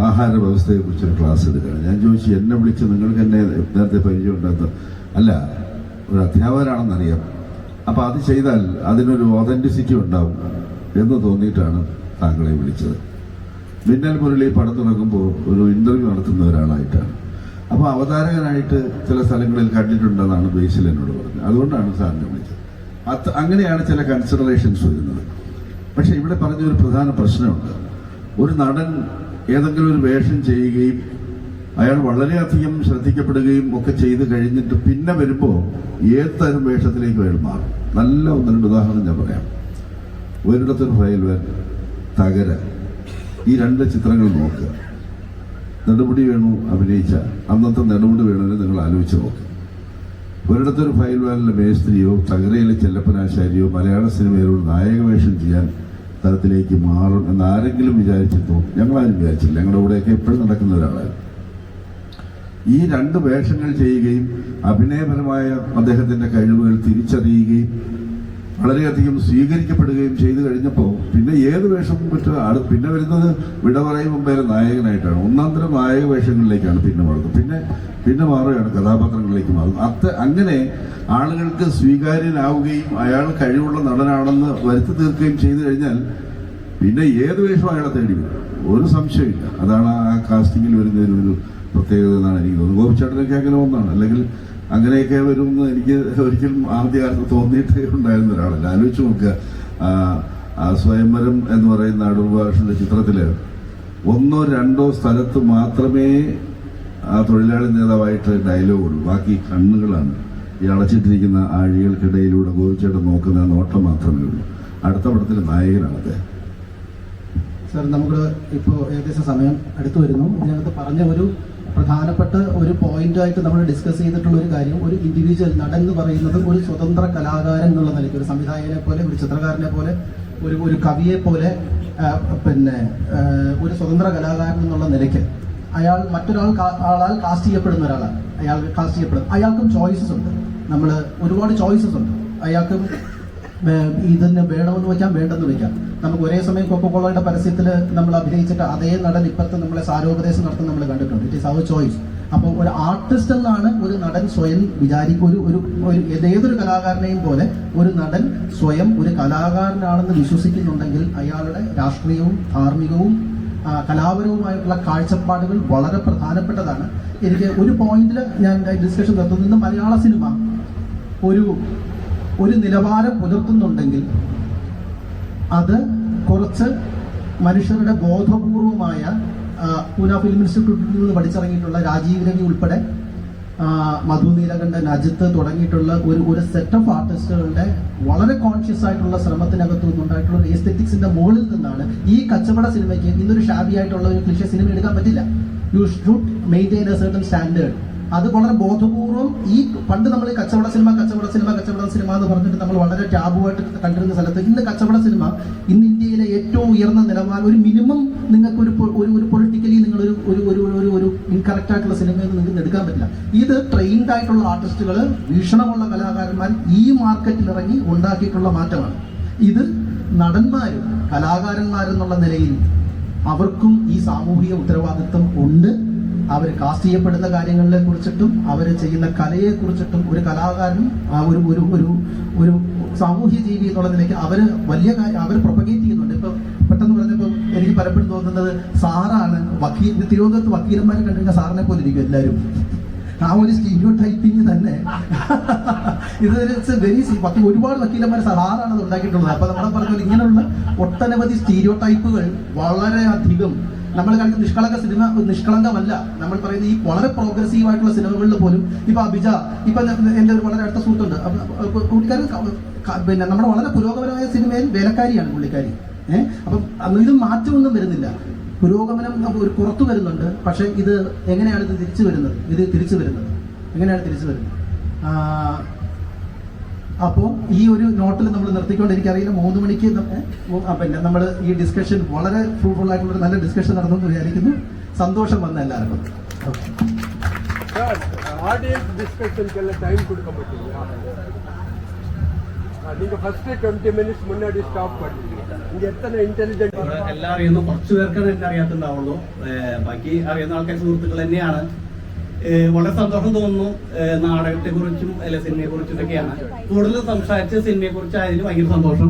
ആഹാര വ്യവസ്ഥയെക്കുറിച്ചൊരു ക്ലാസ് എടുക്കുകയാണ്. ഞാൻ ചോദിച്ചു, എന്നെ വിളിച്ച് നിങ്ങൾക്ക് എന്നെ നേരത്തെ പരിചയം ഉണ്ടാകുന്നത്? അല്ല, ഒരു അധ്യാപകനാണെന്നറിയാം, അപ്പം അത് ചെയ്താൽ അതിനൊരു ഒതൻറ്റിസിറ്റി ഉണ്ടാവും എന്ന് തോന്നിയിട്ടാണ് താങ്കളെ വിളിച്ചത്. മിന്നൽ മുരളി പടം തുടങ്ങുമ്പോൾ ഒരു ഇൻ്റർവ്യൂ നടത്തുന്ന ഒരാളായിട്ടാണ്. അപ്പോൾ അവതാരകനായിട്ട് ചില സ്ഥലങ്ങളിൽ കണ്ടിട്ടുണ്ടെന്നാണ് ബേസിൽ എന്നോട് പറഞ്ഞത്. അതുകൊണ്ടാണ് സാറിനെ വിളിച്ചത്. അങ്ങനെയാണ് ചില കൺസിഡറേഷൻസ് വരുന്നത്. പക്ഷെ ഇവിടെ പറഞ്ഞൊരു പ്രധാന പ്രശ്നമുണ്ട്. ഒരു നടൻ ഏതെങ്കിലും ഒരു വേഷം ചെയ്യുകയും അയാൾ വളരെയധികം ശ്രദ്ധിക്കപ്പെടുകയും ഒക്കെ ചെയ്ത് കഴിഞ്ഞിട്ട് പിന്നെ വരുമ്പോൾ ഏത് തരം വേഷത്തിലേക്ക് അയാൾ മാറും. നല്ല 1-2 ഉദാഹരണം ഞാൻ പറയാം. ഒരിടത്തൊരു ഫയൽവാൻ, തകര, ഈ 2 ചിത്രങ്ങൾ നോക്കുക. നെടുമുടി വേണു അഭിനയിച്ച അന്നത്തെ നെടുമുടി വേണുവിനെ നിങ്ങൾ ആലോചിച്ച് നോക്കുക. ഒരിടത്തൊരു ഫയൽവാനിലെ മേസ്ത്രിയോ തകരയിലെ ചെല്ലപ്പനാശാരിയോ മലയാള സിനിമയിലൂടെ നായക വേഷം ചെയ്യാൻ തരത്തിലേക്ക് മാറും എന്ന് ആരെങ്കിലും വിചാരിച്ചിട്ടോ? ഞങ്ങളാരും വിചാരിച്ചില്ല. ഞങ്ങളുടെ കൂടെയൊക്കെ എപ്പോഴും നടക്കുന്ന ഒരാളായിരുന്നു. ഈ 2 വേഷങ്ങൾ ചെയ്യുകയും അഭിനയപരമായ അദ്ദേഹത്തിൻ്റെ കഴിവുകൾ തിരിച്ചറിയുകയും വളരെയധികം സ്വീകരിക്കപ്പെടുകയും ചെയ്തു കഴിഞ്ഞപ്പോൾ പിന്നെ ഏത് വേഷം പിന്നെ വരുന്നത് വിട പറയും മുമ്പേ നായകനായിട്ടാണ്. 1-ാം തരം നായക വേഷങ്ങളിലേക്കാണ് പിന്നെ മാറുന്നത്. പിന്നെ മാറുകയാണ് കഥാപാത്രങ്ങളിലേക്ക് മാറുന്നത്. അങ്ങനെ ആളുകൾക്ക് സ്വീകാര്യനാവുകയും അയാൾ കഴിവുള്ള നടനാണെന്ന് വരുത്തി തീർക്കുകയും ചെയ്തു കഴിഞ്ഞാൽ പിന്നെ ഏത് വേഷം അയാളെ തേടി വരും, ഒരു സംശയമില്ല. അതാണ് ആ കാസ്റ്റിങ്ങിൽ വരുന്നതിനൊരു പ്രത്യേകത എന്നാണ് എനിക്ക് തോന്നുന്നത്. ഗോപിച്ചേട്ടനൊക്കെ അങ്ങനെ ഒന്നാണ്, അല്ലെങ്കിൽ അങ്ങനെയൊക്കെ വരുമെന്ന് എനിക്ക് ഒരിക്കലും ആദ്യകാലത്ത് തോന്നിയിട്ടേ ഉണ്ടായിരുന്ന ഒരാളല്ല. ആലോചിച്ച് നോക്കുക, സ്വയംവരം എന്ന് പറയുന്ന അടൂർ ഭാഷയുടെ ചിത്രത്തിൽ 1-2 സ്ഥലത്ത് മാത്രമേ ആ തൊഴിലാളി നേതാവായിട്ട് ഡയലോഗുള്ളൂ. ബാക്കി കണ്ണുകളാണ്. ഈ അടച്ചിട്ടിരിക്കുന്ന ആഴികൾക്കിടയിലൂടെ ഗോപിച്ചേട്ടൻ നോക്കുന്ന നോട്ടം മാത്രമേ ഉള്ളൂ. അടുത്ത പടത്തിൽ നായകനാണ് അദ്ദേഹം. സാർ, നമുക്ക് ഇപ്പോൾ ഏകദേശം സമയം അടുത്തു വരുന്നു. ഇതിനകത്ത് പറഞ്ഞ ഒരു പ്രധാനപ്പെട്ട ഒരു പോയിന്റായിട്ട് നമ്മൾ ഡിസ്കസ് ചെയ്തിട്ടുള്ള ഒരു കാര്യം, ഒരു ഇൻഡിവിജ്വൽ നടൻ എന്ന് പറയുന്നത് ഒരു സ്വതന്ത്ര കലാകാരൻ എന്നുള്ള നിലയ്ക്ക്, ഒരു സംവിധായകനെ പോലെ, ഒരു ചിത്രകാരനെ പോലെ, ഒരു കവിയെ പോലെ പിന്നെ ഒരു സ്വതന്ത്ര കലാകാരൻ എന്നുള്ള നിലയ്ക്ക് അയാൾ ആളാൽ കാസ്റ്റ് ചെയ്യപ്പെടുന്ന ഒരാളാണ്. അയാൾക്കും ചോയ്സസ് ഉണ്ട്. നമ്മൾ ഒരുപാട് ചോയ്സസ് ഉണ്ട്. അയാൾക്കും ഇതിന് വേണമെന്ന് വെക്കാം, വേണ്ടെന്ന് വെക്കാം. നമുക്ക് ഒരേ സമയം കൊക്കോകോളയുടെ പരസ്യത്തിൽ നമ്മൾ അഭിനയിച്ചിട്ട് അതേ നടൻ ഇപ്പുറത്ത് നമ്മളെ സാരോപദേശം നടത്തുന്ന നമ്മൾ കണ്ടിട്ടുണ്ട്. It is our choice. അപ്പോൾ ഒരു ആർട്ടിസ്റ്റ് എന്നാണ് ഒരു നടൻ സ്വയം ഏതൊരു കലാകാരനെയും പോലെ ഒരു നടൻ സ്വയം ഒരു കലാകാരനാണെന്ന് വിശ്വസിക്കുന്നുണ്ടെങ്കിൽ അയാളുടെ രാഷ്ട്രീയവും ധാർമ്മികവും കലാപരവുമായിട്ടുള്ള കാഴ്ചപ്പാടുകൾ വളരെ പ്രധാനപ്പെട്ടതാണ്. എനിക്ക് ഒരു പോയിന്റിൽ ഞാൻ ഡിസ്കഷൻ നടത്തുന്നു. ഇന്ന് മലയാള സിനിമ ഒരു നിലവാരം പുലർത്തുന്നുണ്ടെങ്കിൽ അത് കുറച്ച് മനുഷ്യരുടെ ബോധപൂർവമായ പൂന ഫിലിം ഇൻസ്റ്റിറ്റ്യൂട്ടിൽ നിന്ന് പഠിച്ചിറങ്ങിയിട്ടുള്ള രാജീവ് രവി ഉൾപ്പെടെ മധു നീലകണ്ഠൻ, അജിത്ത് തുടങ്ങിയിട്ടുള്ള ഒരു സെറ്റ് ഓഫ് ആർട്ടിസ്റ്റുകളുടെ വളരെ കോൺഷ്യസ് ആയിട്ടുള്ള ശ്രമത്തിനകത്തു നിന്നുണ്ടായിട്ടുള്ള ഒരു എസ്തെറ്റിക്സിന്റെ മുകളിൽ നിന്നാണ് ഈ കച്ചവട സിനിമയ്ക്ക് ഇന്നൊരു ഷാബി ആയിട്ടുള്ള ഒരു ക്ലിഷേ സിനിമ എടുക്കാൻ പറ്റില്ല. You should maintain A certain standard. അത് വളരെ ബോധപൂർവം പണ്ട് നമ്മൾ കച്ചവട സിനിമ എന്ന് പറഞ്ഞിട്ട് നമ്മൾ വളരെ ടാബുവായിട്ട് കണ്ടിരുന്ന സ്ഥലത്ത് ഇന്ന് കച്ചവട സിനിമ ഇന്ന് ഇന്ത്യയിലെ ഏറ്റവും ഉയർന്ന നിലവാരം, ഒരു മിനിമം നിങ്ങൾക്ക് ഒരു പൊളിറ്റിക്കലി നിങ്ങൾ ഒരു ഇൻകറക്റ്റ് ആയിട്ടുള്ള സിനിമയിൽ നിങ്ങൾക്ക് എടുക്കാൻ പറ്റില്ല. ഇത് ട്രെയിൻഡ് ആയിട്ടുള്ള ആർട്ടിസ്റ്റുകൾ, വീക്ഷണമുള്ള കലാകാരന്മാർ ഈ മാർക്കറ്റിൽ ഇറങ്ങി ഉണ്ടാക്കിയിട്ടുള്ള മാറ്റമാണ്. ഇത് നടന്മാരും കലാകാരന്മാരെന്നുള്ള നിലയിൽ അവർക്കും ഈ സാമൂഹിക ഉത്തരവാദിത്വം ഉണ്ട്. അവർ കാസ്റ്റ് ചെയ്യപ്പെടുന്ന കാര്യങ്ങളെ കുറിച്ചിട്ടും അവർ ചെയ്യുന്ന കലയെ കുറിച്ചിട്ടും ഒരു കലാകാരൻ ഒരു സാമൂഹ്യ ജീവി എന്നുള്ള നിലയ്ക്ക് അവർ വലിയ കാര്യം അവർ പ്രൊപ്പഗേറ്റ് ചെയ്യുന്നുണ്ട്. ഇപ്പം പെട്ടെന്ന് പറഞ്ഞപ്പോൾ എനിക്ക് പലപ്പോഴും തോന്നുന്നത് സാറാണ് തിരുവനന്തപുരത്ത് വക്കീലന്മാരെ കണ്ടുകഴിഞ്ഞാൽ സാറിനെ പോലെ ഇരിക്കും എല്ലാവരും. ആ ഒരു സ്റ്റീരിയോ ടൈപ്പിങ് തന്നെ ഒരുപാട് വക്കീലന്മാർ സാറാണ് ഉണ്ടാക്കിയിട്ടുള്ളത്. അപ്പൊ നമ്മളെ പറഞ്ഞാൽ ഇങ്ങനെയുള്ള ഒട്ടനവധി സ്റ്റീരിയോ ടൈപ്പുകൾ വളരെയധികം നമ്മൾ കാണിക്കുന്ന നിഷ്കളങ്കമല്ല. നമ്മൾ പറയുന്ന ഈ വളരെ പ്രോഗ്രസീവ് ആയിട്ടുള്ള സിനിമകളിൽ പോലും ഇപ്പൊ അഭിജ, ഇപ്പൊ എന്റെ ഒരു വളരെ അടുത്ത സുഹൃത്തുണ്ട്, പുള്ളിക്കാരൻ പിന്നെ നമ്മുടെ വളരെ പുരോഗമനമായ സിനിമയിൽ വേലക്കാരിയാണ് പുള്ളിക്കാരി. അപ്പം ഇത് മാറ്റമൊന്നും വരുന്നില്ല, പുരോഗമനം പുറത്തു വരുന്നുണ്ട്. പക്ഷെ ഇത് എങ്ങനെയാണ് തിരിച്ചു വരുന്നത്? എങ്ങനെയാണ് തിരിച്ചു വരുന്നത്? അപ്പോൾ ഈ ഒരു നോട്ടിൽ നമ്മൾ നിർത്തിക്കൊണ്ട് എനിക്കറിയില്ല 3 മണിക്ക് പിന്നെ നമ്മൾ ഈ ഡിസ്കഷൻ വളരെ ഫ്രൂട്ട്ഫുൾ ആയിട്ടുള്ള നല്ല ഡിസ്കഷൻ നടന്നു വിചാരിക്കുന്നു. സന്തോഷം വന്ന എല്ലാവർക്കും. ஆடியன்ஸ் டிஸ்கஷனுக்கெல்லாம் டைம் கொடுக்க மாட்டீங்களா? நீங்கள் ஃபர்ஸ்ட் 20 மினிட்ஸ் முன்னாடி ஸ்டாப் பண்ணுவீங்க. இங்கே எத்தனை இன்டெலிஜென்ட் എല്ലാം അറിയുന്നു, കുറച്ച് പേർക്കാണ് എന്നെ അറിയാത്തുണ്ടാവുള്ളൂ. ബാക്കി അറിയുന്ന ആൾക്കാർ സുഹൃത്തുക്കൾ തന്നെയാണ്. വളരെ സന്തോഷം തോന്നുന്നു. നാടകത്തെ കുറിച്ചും സിനിമയെ കുറിച്ചും ഒക്കെയാണ് കൂടുതൽ സംസാരിച്ച. സിനിമയെ കുറിച്ചായതിൽ ഭയങ്കര സന്തോഷം.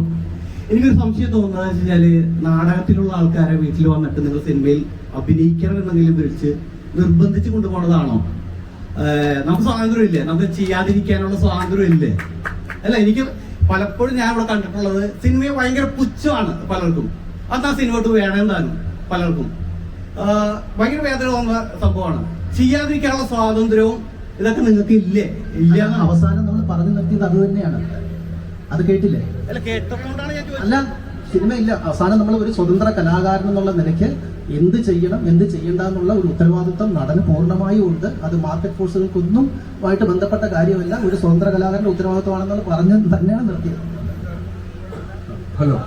എനിക്കൊരു സംശയം തോന്നുന്നത് വെച്ചാല്, നാടകത്തിലുള്ള ആൾക്കാരെ വീട്ടിൽ വന്നിട്ട് നിങ്ങൾ സിനിമയിൽ അഭിനയിക്കണം എന്നെങ്കിലും വിളിച്ച് നിർബന്ധിച്ച് കൊണ്ടുപോകുന്നതാണോ? നമുക്ക് സ്വാതന്ത്ര്യം ഇല്ലേ? നമുക്ക് ചെയ്യാതിരിക്കാനുള്ള സ്വാതന്ത്ര്യം ഇല്ലേ? അല്ല, എനിക്ക് പലപ്പോഴും ഞാൻ ഇവിടെ കണ്ടിട്ടുള്ളത് സിനിമയെ ഭയങ്കര പുച്ഛമാണ് പലർക്കും. അതാ സിനിമയോട്ട് വേണമെന്നാണ് പലർക്കും. ഭയങ്കര വേദന തോന്നുന്ന സംഭവമാണ്. ചെയ്യാതിരിക്കാനുള്ള സ്വാതന്ത്ര്യവും ഇതൊക്കെ നിങ്ങൾക്ക് ഇല്ലേ? ഇല്ല. അവസാനം നമ്മൾ പറഞ്ഞു നിർത്തിയത് അത് തന്നെയാണ്. അത് കേട്ടില്ലേ? അല്ല, കേട്ടപ്പോഴാണ് ഞാൻ ചോദിച്ചത്. അല്ല, സിനിമ ഇല്ല. അവസാനം നമ്മൾ ഒരു സ്വതന്ത്ര കലാകാരൻ എന്നുള്ള നിലയ്ക്ക് എന്ത് ചെയ്യണം, എന്ത് ചെയ്യണ്ട എന്നുള്ള ഒരു ഉത്തരവാദിത്വം നടന് പൂർണ്ണമായും ഉണ്ട്. അത് മാർക്കറ്റ് ഫോഴ്സുകൾക്കൊന്നും ആയിട്ട് ബന്ധപ്പെട്ട കാര്യമല്ല. ഒരു സ്വതന്ത്ര കലാകാരന്റെ ഉത്തരവാദിത്വമാണെന്നുള്ള പറഞ്ഞ് തന്നെയാണ് നിർത്തിയത്. Hello.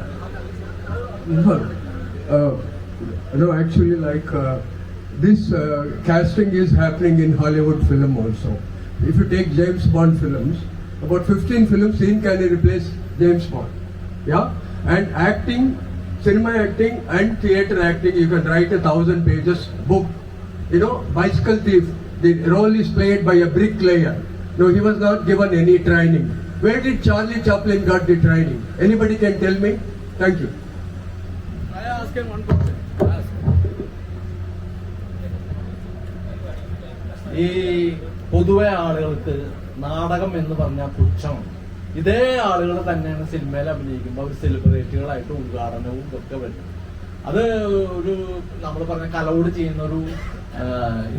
No, actually, this casting is happening in Hollywood film also. If you take James Bond films, about 15 films, Sean Connery replace James Bond. Yeah? And acting, cinema acting and theatre acting, you can write 1,000 pages book. Bicycle thief, the role is played by a bricklayer. No, he was not given any training. Where did Charlie Chaplin got the training? Anybody can tell me? Thank you. I ask him one question. ഈ പൊതുവെ ആളുകൾക്ക് നാടകം എന്ന് പറഞ്ഞാൽ പുച്ഛമാണ്. ഇതേ ആളുകൾ തന്നെയാണ് സിനിമയിൽ അഭിനയിക്കുമ്പോൾ അവർ സെലിബ്രിറ്റികളായിട്ട് ഉദ്ഘാടനവും ഇതൊക്കെ വരും. അത് ഒരു നമ്മൾ പറഞ്ഞ കലയോട് ചെയ്യുന്ന ഒരു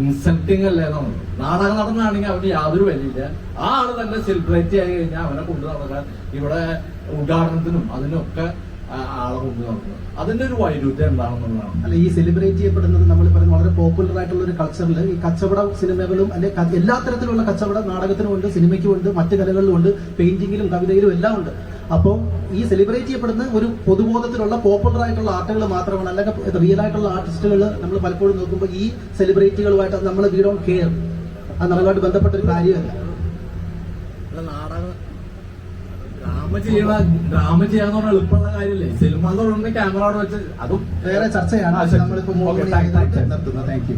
ഇൻസൾട്ടിങ് അല്ലേ നമ്മൾ. നാടക നടനാണെങ്കിൽ അവന് യാതൊരു വിലയില്ല. ആ ആള് തന്നെ സെലിബ്രിറ്റി ആയി കഴിഞ്ഞാൽ അവനെ കൊണ്ടു നടക്കാൻ ഇവിടെ ഉദ്ഘാടനത്തിനും അതിനൊക്കെ ആളെ കൊണ്ട് നടക്കുന്നത്. അതിന്റെ ഒരു വൈരുദ്ധ്യം എന്താണെന്നുള്ളതാണ്. അല്ല, ഈ സെലിബ്രേറ്റ് ചെയ്യപ്പെടുന്നത് നമ്മൾ പറയുന്ന വളരെ പോപ്പുലർ ആയിട്ടുള്ള ഒരു കൾച്ചറിൽ ഈ കച്ചവട സിനിമകളും അല്ലെങ്കിൽ എല്ലാ തരത്തിലുള്ള കച്ചവട നാടകത്തിനുമുണ്ട്, സിനിമയ്ക്കുമുണ്ട്, മറ്റു കലകളിലുമുണ്ട്, പെയിന്റിങ്ങിലും കവിതയിലും എല്ലാം ഉണ്ട്. അപ്പോൾ ഈ സെലിബ്രേറ്റ് ചെയ്യപ്പെടുന്ന ഒരു പൊതുബോധത്തിലുള്ള പോപ്പുലർ ആയിട്ടുള്ള ആർട്ടുകൾ മാത്രമാണ്. അല്ലെങ്കിൽ റിയൽ ആയിട്ടുള്ള ആർട്ടിസ്റ്റുകൾ നമ്മൾ പലപ്പോഴും നോക്കുമ്പോൾ ഈ സെലിബ്രിറ്റികളുമായിട്ട് നമ്മൾ വി ഡോണ്ട് കെയർ, അത് നമ്മളുമായിട്ട് ബന്ധപ്പെട്ട ഒരു കാര്യമല്ല. ഡ്രാമ ചെയ്യാന്ന് പറഞ്ഞാൽ എളുപ്പമുള്ള കാര്യമല്ലേ? സിനിമ എന്ന് പറയുന്നത് ക്യാമറ അവിടെ വെച്ച് അതും വേറെ ചർച്ചയാണ്. നമ്മളിപ്പോൾ നിർത്തുന്നത്. Thank you.